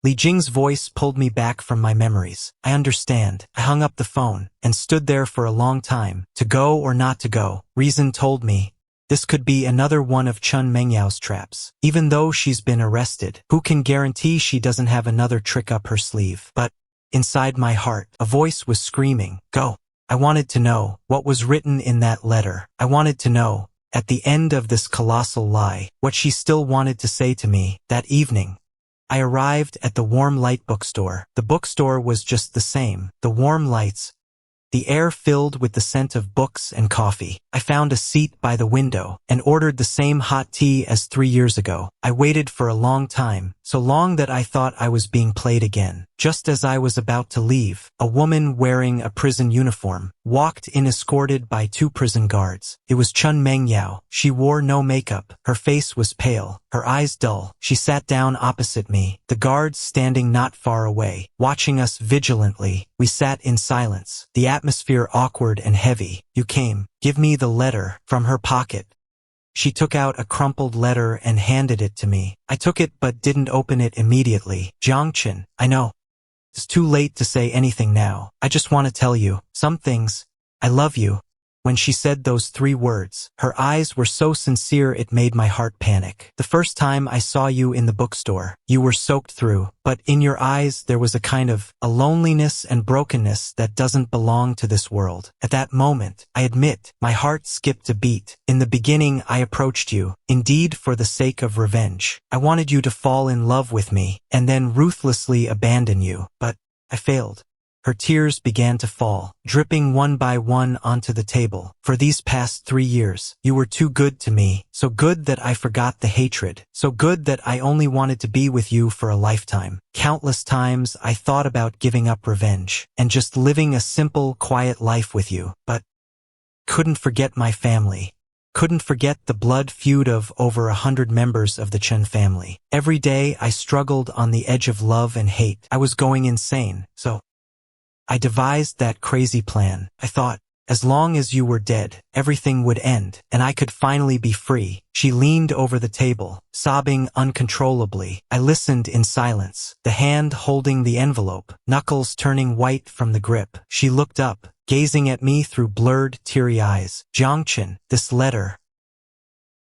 S1: Li Jing's voice pulled me back from my memories. I understand. I hung up the phone and stood there for a long time. To go or not to go, reason told me this could be another one of Meng Yao's traps. Even though she's been arrested, who can guarantee she doesn't have another trick up her sleeve? But inside my heart, a voice was screaming, go. I wanted to know what was written in that letter. I wanted to know, at the end of this colossal lie, what she still wanted to say to me. That evening, I arrived at the Warm Light bookstore. The bookstore was just the same. The warm lights, the air filled with the scent of books and coffee. I found a seat by the window and ordered the same hot tea as 3 years ago. I waited for a long time, so long that I thought I was being played again. Just as I was about to leave, a woman wearing a prison uniform walked in escorted by 2 prison guards. It was Meng Yao. She wore no makeup. Her face was pale, her eyes dull. She sat down opposite me, the guards standing not far away, watching us vigilantly. We sat in silence, the atmosphere awkward and heavy. You came. Give me the letter. From her pocket, she took out a crumpled letter and handed it to me. I took it but didn't open it immediately. Jiang Chen, I know. It's too late to say anything now. I just want to tell you some things. I love you. when she said those 3 words. Her eyes were so sincere it made my heart panic. The first time I saw you in the bookstore, you were soaked through, but in your eyes there was a loneliness and brokenness that doesn't belong to this world. At that moment, I admit, my heart skipped a beat. In the beginning, I approached you, indeed for the sake of revenge. I wanted you to fall in love with me, and then ruthlessly abandon you, but I failed. Her tears began to fall, dripping one by one onto the table. For these past 3 years, you were too good to me, so good that I forgot the hatred, so good that I only wanted to be with you for a lifetime. Countless times I thought about giving up revenge, and just living a simple, quiet life with you, but couldn't forget my family. Couldn't forget the blood feud of over 100 members of the Chen family. Every day I struggled on the edge of love and hate. I was going insane, so I devised that crazy plan. I thought, as long as you were dead, everything would end, and I could finally be free. She leaned over the table, sobbing uncontrollably. I listened in silence, the hand holding the envelope, knuckles turning white from the grip. She looked up, gazing at me through blurred, teary eyes. Jiang Chen, this letter.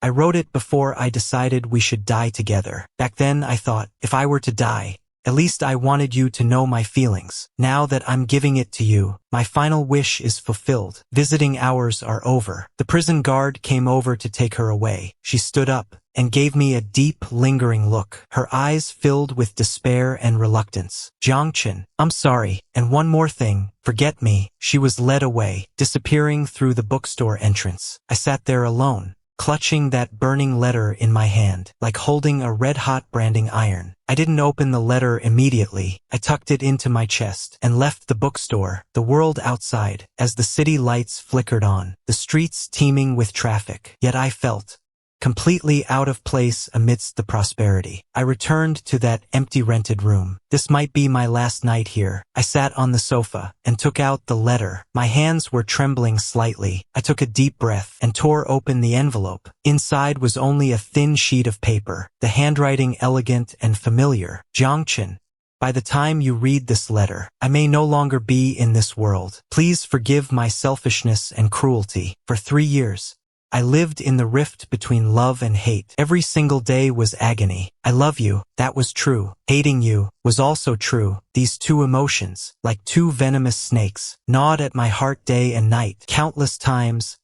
S1: I wrote it before I decided we should die together. Back then I thought, if I were to die, at least I wanted you to know my feelings. Now that I'm giving it to you, my final wish is fulfilled. Visiting hours are over. The prison guard came over to take her away. She stood up and gave me a deep, lingering look. Her eyes filled with despair and reluctance. Jiang Chen, I'm sorry. And one more thing, forget me. She was led away, disappearing through the bookstore entrance. I sat there alone, clutching that burning letter in my hand, like holding a red-hot branding iron. I didn't open the letter immediately. I tucked it into my chest and left the bookstore, the world outside, as the city lights flickered on, the streets teeming with traffic. Yet I felt completely out of place amidst the prosperity. I returned to that empty rented room. This might be my last night here. I sat on the sofa and took out the letter. My hands were trembling slightly. I took a deep breath and tore open the envelope. Inside was only a thin sheet of paper, the handwriting elegant and familiar. Jiang Chen, by the time you read this letter, I may no longer be in this world. Please forgive my selfishness and cruelty. For 3 years, I lived in the rift between love and hate. Every single day was agony. I love you, that was true. Hating you was also true. These 2 emotions, like 2 venomous snakes, gnawed at my heart day and night. Countless times,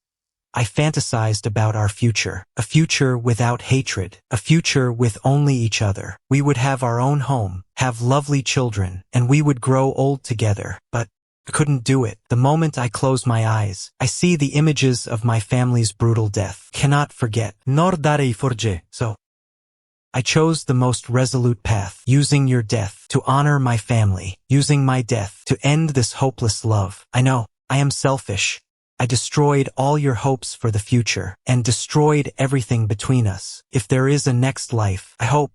S1: I fantasized about our future. A future without hatred. A future with only each other. We would have our own home, have lovely children, and we would grow old together. But I couldn't do it. The moment I close my eyes, I see the images of my family's brutal death. Cannot forget. Nor darei forge. So I chose the most resolute path, using your death to honor my family, using my death to end this hopeless love. I know, I am selfish. I destroyed all your hopes for the future, and destroyed everything between us. If there is a next life, I hope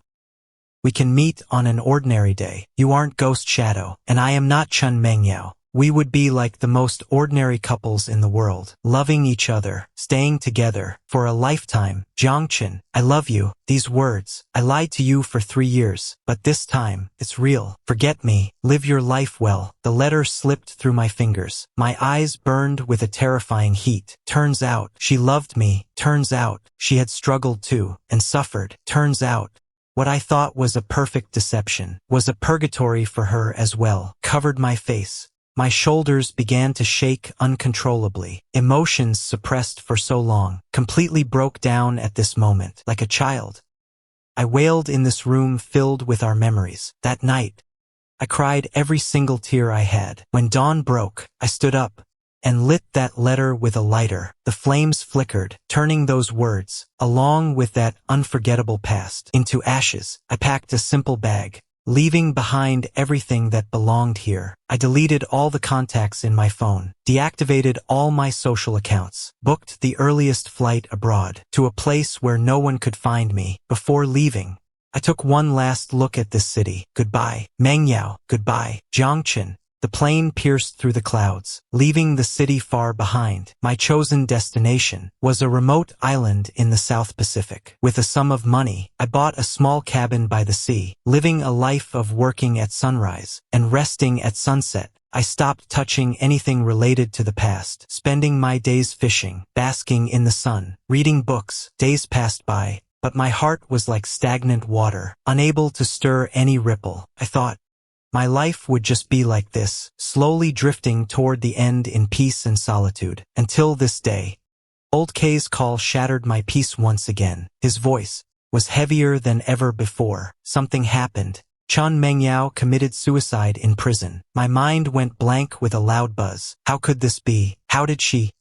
S1: we can meet on an ordinary day. You aren't Ghost Shadow, and I am not Chun Meng Yao. We would be like the most ordinary couples in the world, loving each other, staying together for a lifetime. Jiang Chen, I love you. These words, I lied to you for 3 years, but this time, it's real. Forget me. Live your life well. The letter slipped through my fingers. My eyes burned with a terrifying heat. Turns out, she loved me. Turns out, she had struggled too, and suffered. Turns out, what I thought was a perfect deception was a purgatory for her as well. Covered my face. My shoulders began to shake uncontrollably. Emotions suppressed for so long completely broke down at this moment, like a child. I wailed in this room filled with our memories. That night, I cried every single tear I had. When dawn broke, I stood up and lit that letter with a lighter. The flames flickered, turning those words, along with that unforgettable past, into ashes. I packed a simple bag, leaving behind everything that belonged here. I deleted all the contacts in my phone, deactivated all my social accounts, booked the earliest flight abroad, to a place where no one could find me. Before leaving, I took one last look at this city. Goodbye, Meng Yao. Goodbye, Jiang Chen. The plane pierced through the clouds, leaving the city far behind. My chosen destination was a remote island in the South Pacific. With a sum of money, I bought a small cabin by the sea, living a life of working at sunrise and resting at sunset. I stopped touching anything related to the past, spending my days fishing, basking in the sun, reading books. Days passed by, but my heart was like stagnant water, unable to stir any ripple. I thought, my life would just be like this, slowly drifting toward the end in peace and solitude. Until this day. Old K's call shattered my peace once again. His voice was heavier than ever before. Something happened. Meng Yao committed suicide in prison. My mind went blank with a loud buzz. How could this be? How did she?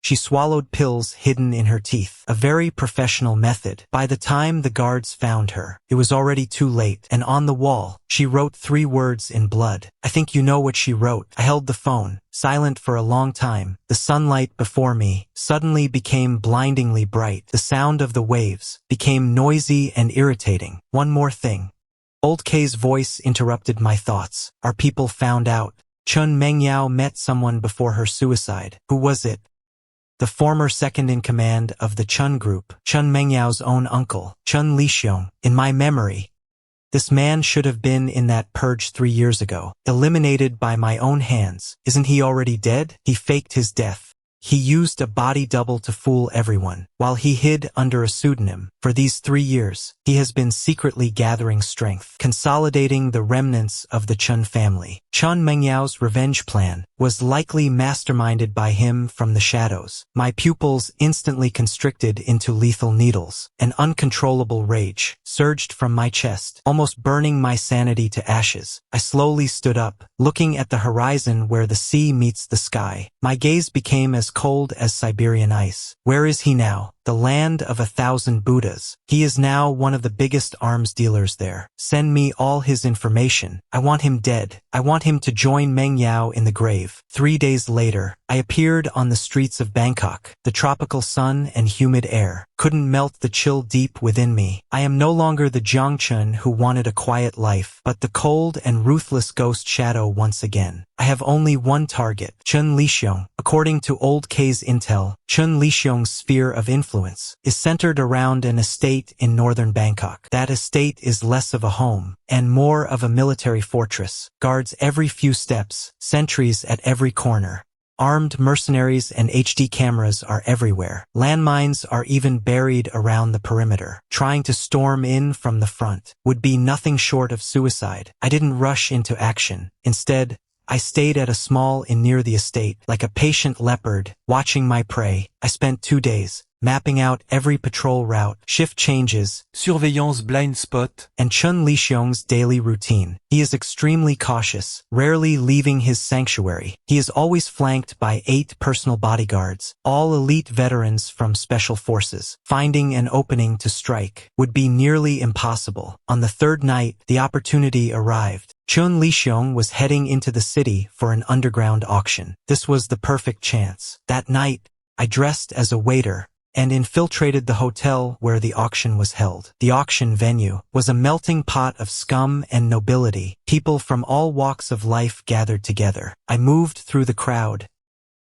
S1: She swallowed pills hidden in her teeth. A very professional method. By the time the guards found her, it was already too late, and on the wall, she wrote 3 words in blood. I think you know what she wrote. I held the phone, silent for a long time. The sunlight before me suddenly became blindingly bright. The sound of the waves became noisy and irritating. One more thing. Old K's voice interrupted my thoughts. Our people found out. Meng Yao met someone before her suicide. Who was it? The former second-in-command of the Chun group, Meng Yao's own uncle, Chun Lixiong. In my memory, this man should have been in that purge 3 years ago, eliminated by my own hands. Isn't he already dead? He faked his death. He used a body double to fool everyone, while he hid under a pseudonym. For these 3 years, he has been secretly gathering strength, consolidating the remnants of the Chun family. Meng Yao's revenge plan was likely masterminded by him from the shadows. My pupils instantly constricted into lethal needles. An uncontrollable rage surged from my chest, almost burning my sanity to ashes. I slowly stood up, looking at the horizon where the sea meets the sky. My gaze became as cold as Siberian ice. Where is he now? The land of 1,000 Buddhas. He is now one of the biggest arms dealers there. Send me all his information. I want him dead. I want him to join Meng Yao in the grave. 3 days later, I appeared on the streets of Bangkok. The tropical sun and humid air couldn't melt the chill deep within me. I am no longer the Jiang Chen who wanted a quiet life, but the cold and ruthless ghost shadow once again. I have only one target, Chun Lixiong. According to Old K's intel, Chun Lixiong's sphere of influence is centered around an estate in northern Bangkok. That estate is less of a home and more of a military fortress. Guards every few steps, sentries at every corner. Armed mercenaries and HD cameras are everywhere. Landmines are even buried around the perimeter. Trying to storm in from the front would be nothing short of suicide. I didn't rush into action. Instead, I stayed at a small inn near the estate, like a patient leopard, watching my prey. I spent 2 days, mapping out every patrol route, shift changes,
S2: surveillance blind spot,
S1: and Chun Lixiong's daily routine. He is extremely cautious, rarely leaving his sanctuary. He is always flanked by 8 personal bodyguards, all elite veterans from special forces. Finding an opening to strike would be nearly impossible. On the 3rd night, the opportunity arrived. Chun Lixiong was heading into the city for an underground auction. This was the perfect chance. That night, I dressed as a waiter and infiltrated the hotel where the auction was held. The auction venue was a melting pot of scum and nobility. People from all walks of life gathered together. I moved through the crowd.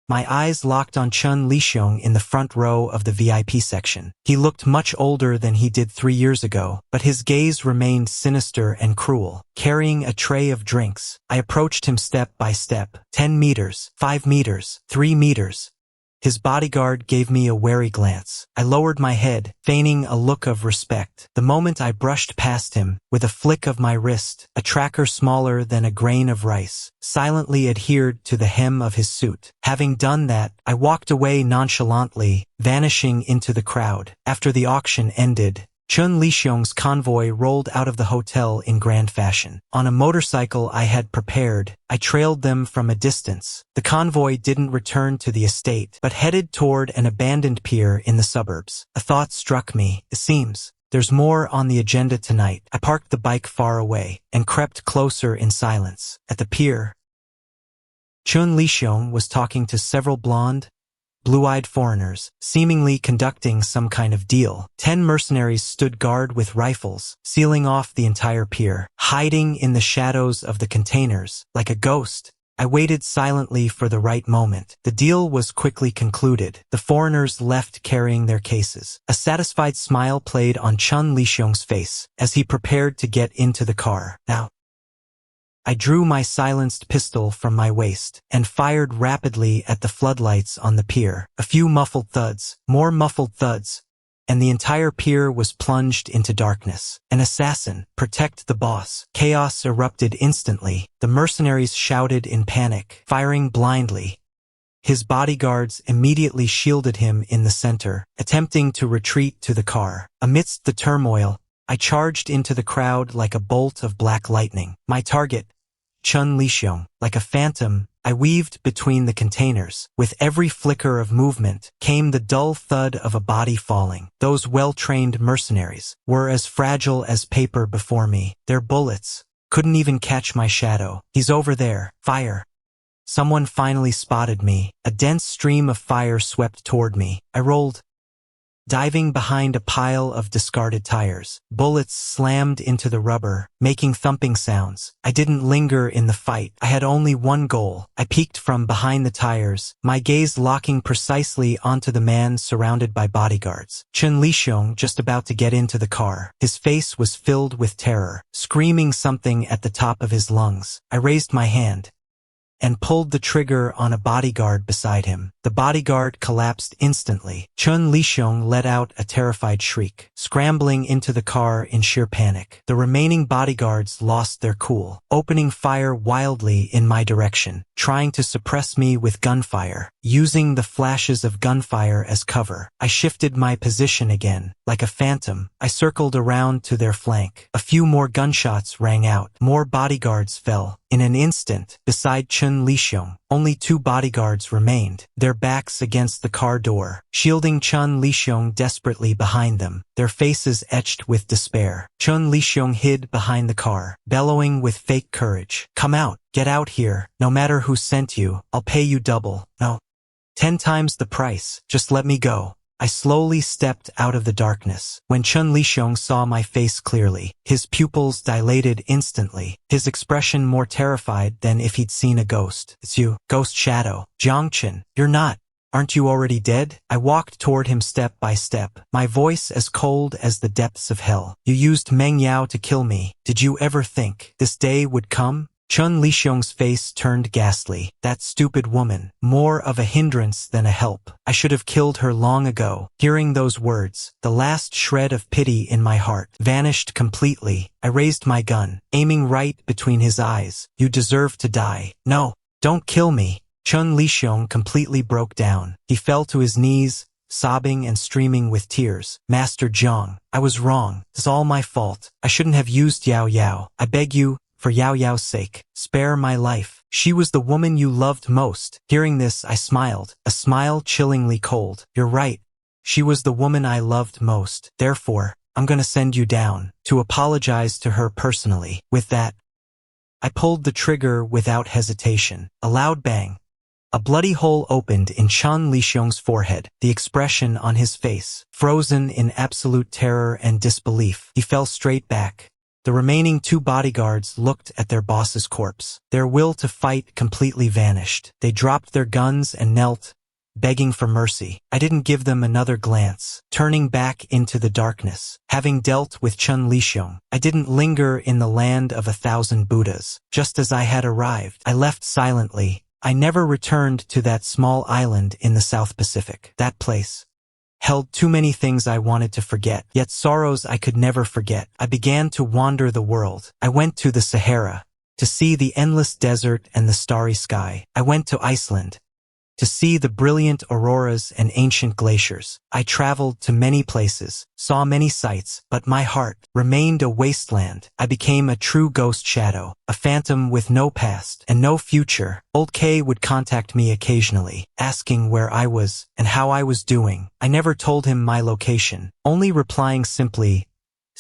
S1: My eyes locked on Chun Lixiong in the front row of the VIP section. He looked much older than he did 3 years ago, but his gaze remained sinister and cruel. Carrying a tray of drinks, I approached him step by step. 10 meters, 5 meters, 3 meters. His bodyguard gave me a wary glance. I lowered my head, feigning a look of respect. The moment I brushed past him, with a flick of my wrist, a tracker smaller than a grain of rice silently adhered to the hem of his suit. Having done that, I walked away nonchalantly, vanishing into the crowd. After the auction ended, Chun Lixiong's convoy rolled out of the hotel in grand fashion. On a motorcycle I had prepared, I trailed them from a distance. The convoy didn't return to the estate, but headed toward an abandoned pier in the suburbs. A thought struck me. It seems there's more on the agenda tonight. I parked the bike far away and crept closer in silence. At the pier, Chun Lixiong was talking to several blonde, blue-eyed foreigners, seemingly conducting some kind of deal. 10 mercenaries stood guard with rifles, sealing off the entire pier. Hiding in the shadows of the containers, like a ghost, I waited silently for the right moment. The deal was quickly concluded. The foreigners left carrying their cases. A satisfied smile played on Chun Lixiong's face as he prepared to get into the car. Now, I drew my silenced pistol from my waist and fired rapidly at the floodlights on the pier. A few muffled thuds, more muffled thuds, and the entire pier was plunged into darkness. An assassin, protect the boss. Chaos erupted instantly. The mercenaries shouted in panic, firing blindly. His bodyguards immediately shielded him in the center, attempting to retreat to the car. Amidst the turmoil, I charged into the crowd like a bolt of black lightning. My target, Chen Lixiong. Like a phantom, I weaved between the containers. With every flicker of movement came the dull thud of a body falling. Those well-trained mercenaries were as fragile as paper before me. Their bullets couldn't even catch my shadow. He's over there. Fire. Someone finally spotted me. A dense stream of fire swept toward me. I rolled, diving behind a pile of discarded tires. Bullets slammed into the rubber, making thumping sounds. I didn't linger in the fight. I had only one goal. I peeked from behind the tires, my gaze locking precisely onto the man surrounded by bodyguards. Chen Lixiong just about to get into the car. His face was filled with terror, screaming something at the top of his lungs. I raised my hand and pulled the trigger on a bodyguard beside him. The bodyguard collapsed instantly. Chen Lixiong let out a terrified shriek, scrambling into the car in sheer panic. The remaining bodyguards lost their cool, opening fire wildly in my direction, trying to suppress me with gunfire. Using the flashes of gunfire as cover, I shifted my position again. Like a phantom, I circled around to their flank. A few more gunshots rang out. More bodyguards fell. In an instant, beside Chen Lixiong, only 2 bodyguards remained, their backs against the car door, shielding Chen Lixiong desperately behind them, their faces etched with despair. Chen Lixiong hid behind the car, bellowing with fake courage. Come out, get out here, no matter who sent you, I'll pay you double, no, 10 times the price, just let me go. I slowly stepped out of the darkness. When Chen Lixiong saw my face clearly, his pupils dilated instantly, his expression more terrified than if he'd seen a ghost. It's you, Ghost Shadow. Jiang Chen, you're not. Aren't you already dead? I walked toward him step by step, my voice as cold as the depths of hell. You used Meng Yao to kill me. Did you ever think this day would come? Chen Lixiong's face turned ghastly. That stupid woman, more of a hindrance than a help. I should have killed her long ago. Hearing those words, the last shred of pity in my heart vanished completely. I raised my gun, aiming right between his eyes. You deserve to die. No, don't kill me. Chen Lixiong completely broke down. He fell to his knees, sobbing and streaming with tears. Master Jiang, I was wrong. It's all my fault. I shouldn't have used Yao Yao. I beg you, for Yao Yao's sake, spare my life. She was the woman you loved most. Hearing this, I smiled, a smile chillingly cold. You're right. She was the woman I loved most. Therefore, I'm gonna send you down, to apologize to her personally. With that, I pulled the trigger without hesitation. A loud bang. A bloody hole opened in Chen Lixiong's forehead, the expression on his face, frozen in absolute terror and disbelief. He fell straight back. The remaining 2 bodyguards looked at their boss's corpse. Their will to fight completely vanished. They dropped their guns and knelt, begging for mercy. I didn't give them another glance, turning back into the darkness. Having dealt with Chen Lixiong, I didn't linger in the land of 1,000 Buddhas. Just as I had arrived, I left silently. I never returned to that small island in the South Pacific. That place held too many things I wanted to forget, yet sorrows I could never forget. I began to wander the world. I went to the Sahara, to see the endless desert and the starry sky. I went to Iceland, to see the brilliant auroras and ancient glaciers. I traveled to many places, saw many sights, but my heart remained a wasteland. I became a true ghost shadow, a phantom with no past and no future. Old K would contact me occasionally, asking where I was and how I was doing. I never told him my location, only replying simply,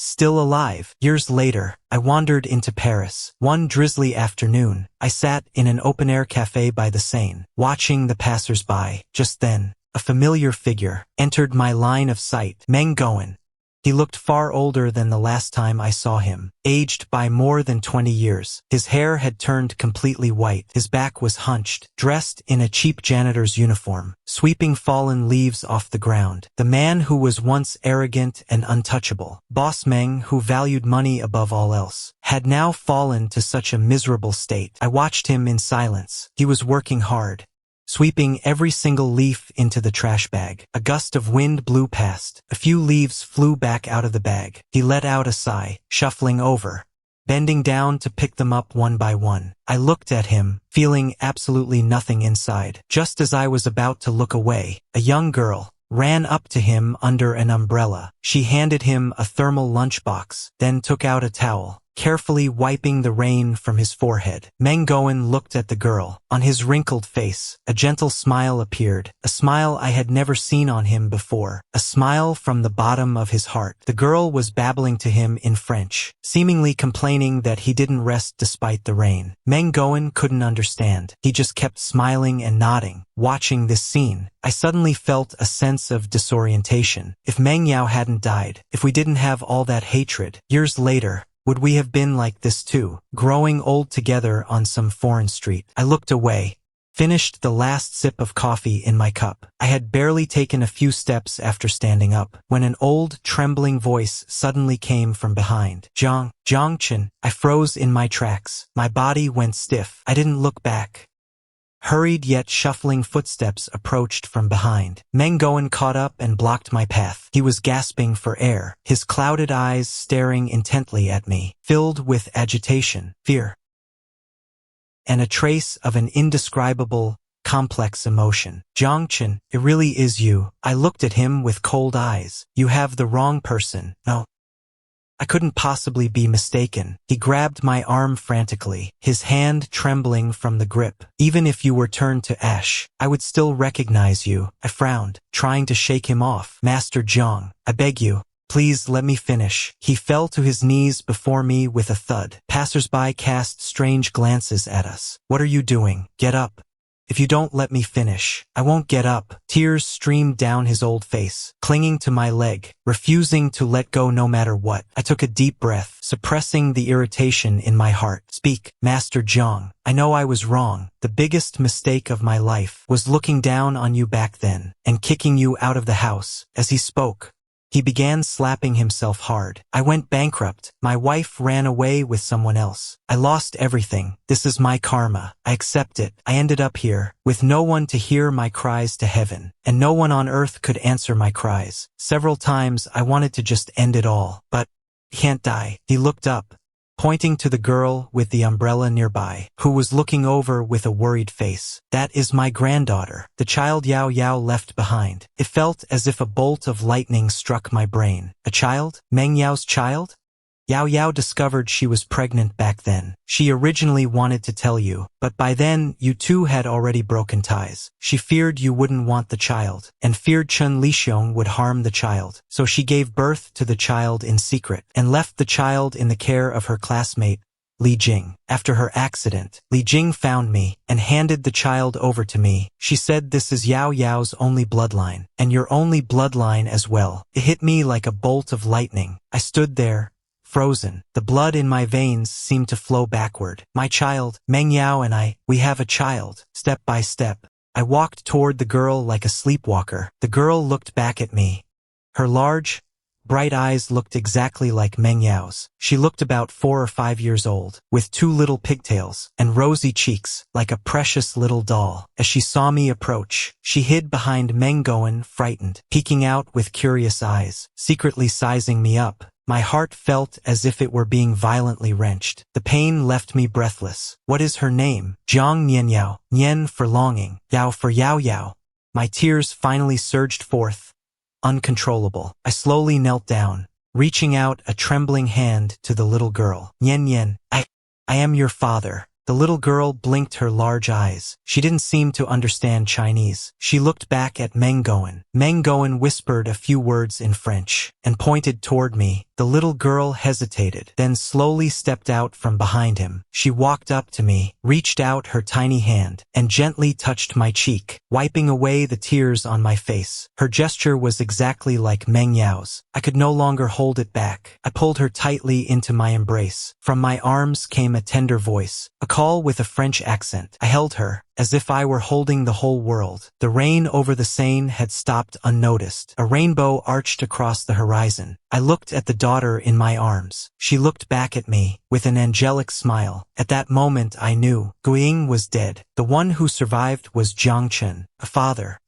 S1: still alive. Years later, I wandered into Paris. One drizzly afternoon, I sat in an open-air cafe by the Seine, watching the passers-by. Just then, a familiar figure entered my line of sight. Meng Yao. He looked far older than the last time I saw him, aged by more than 20 years. His hair had turned completely white. His back was hunched, dressed in a cheap janitor's uniform, sweeping fallen leaves off the ground. The man who was once arrogant and untouchable, Boss Meng, who valued money above all else, had now fallen to such a miserable state. I watched him in silence. He was working hard, sweeping every single leaf into the trash bag. A gust of wind blew past. A few leaves flew back out of the bag. He let out a sigh, shuffling over, bending down to pick them up one by one. I looked at him, feeling absolutely nothing inside. Just as I was about to look away, a young girl ran up to him under an umbrella. She handed him a thermal lunchbox, then took out a towel, carefully wiping the rain from his forehead. Meng Yao looked at the girl. On his wrinkled face, a gentle smile appeared, a smile I had never seen on him before, a smile from the bottom of his heart. The girl was babbling to him in French, seemingly complaining that he didn't rest despite the rain. Meng Yao couldn't understand. He just kept smiling and nodding. Watching this scene, I suddenly felt a sense of disorientation. If Meng Yao hadn't died, if we didn't have all that hatred, years later, would we have been like this too, growing old together on some foreign street? I looked away, finished the last sip of coffee in my cup. I had barely taken a few steps after standing up, when an old, trembling voice suddenly came from behind. Jiang Chen. I froze in my tracks. My body went stiff. I didn't look back. Hurried yet shuffling footsteps approached from behind. Meng Yao caught up and blocked my path. He was gasping for air, his clouded eyes staring intently at me, filled with agitation, fear, and a trace of an indescribable, complex emotion. Jiang Chen, it really is you. I looked at him with cold eyes. You have the wrong person. No, I couldn't possibly be mistaken. He grabbed my arm frantically, his hand trembling from the grip. Even if you were turned to ash, I would still recognize you. I frowned, trying to shake him off. Master Jiang, I beg you, please let me finish. He fell to his knees before me with a thud. Passers-by cast strange glances at us. What are you doing? Get up. If you don't let me finish, I won't get up. Tears streamed down his old face, clinging to my leg, refusing to let go no matter what. I took a deep breath, suppressing the irritation in my heart. Speak, Master Jiang. I know I was wrong. The biggest mistake of my life was looking down on you back then, and kicking you out of the house. As he spoke, he began slapping himself hard. I went bankrupt. My wife ran away with someone else. I lost everything. This is my karma. I accept it. I ended up here, with no one to hear my cries to heaven, and no one on earth could answer my cries. Several times I wanted to just end it all, but can't die. He looked up, pointing to the girl with the umbrella nearby, who was looking over with a worried face. That is my granddaughter, the child Yao left behind. It felt as if a bolt of lightning struck my brain. A child? Meng Yao's child? Yao discovered she was pregnant back then. She originally wanted to tell you, but by then you two had already broken ties. She feared you wouldn't want the child, and feared Chen Lixiong would harm the child. So she gave birth to the child in secret, and left the child in the care of her classmate, Li Jing. After her accident, Li Jing found me, and handed the child over to me. She said this is Yao's only bloodline, and your only bloodline as well. It hit me like a bolt of lightning. I stood there, frozen. The blood in my veins seemed to flow backward. My child, Meng Yao and I, we have a child. Step by step, I walked toward the girl like a sleepwalker. The girl looked back at me. Her large, bright eyes looked exactly like Meng Yao's. She looked about 4 or 5 years old, with 2 little pigtails, and rosy cheeks, like a precious little doll. As she saw me approach, she hid behind Meng Yao, frightened, peeking out with curious eyes, secretly sizing me up. My heart felt as if it were being violently wrenched. The pain left me breathless. What is her name? Jiang Nianyao. Nian for longing, Yao for Yao. My tears finally surged forth, uncontrollable. I slowly knelt down, reaching out a trembling hand to the little girl. Nian, I am your father. The little girl blinked her large eyes. She didn't seem to understand Chinese. She looked back at Meng Goen. Meng Goen whispered a few words in French and pointed toward me. The little girl hesitated, then slowly stepped out from behind him. She walked up to me, reached out her tiny hand, and gently touched my cheek, wiping away the tears on my face. Her gesture was exactly like Meng Yao's. I could no longer hold it back. I pulled her tightly into my embrace. From my arms came a tender voice, a call with a French accent. I held her, as if I were holding the whole world. The rain over the Seine had stopped unnoticed. A rainbow arched across the horizon. I looked at the daughter in my arms. She looked back at me, with an angelic smile. At that moment I knew, Guiying was dead. The one who survived was Jiang Chen, a father,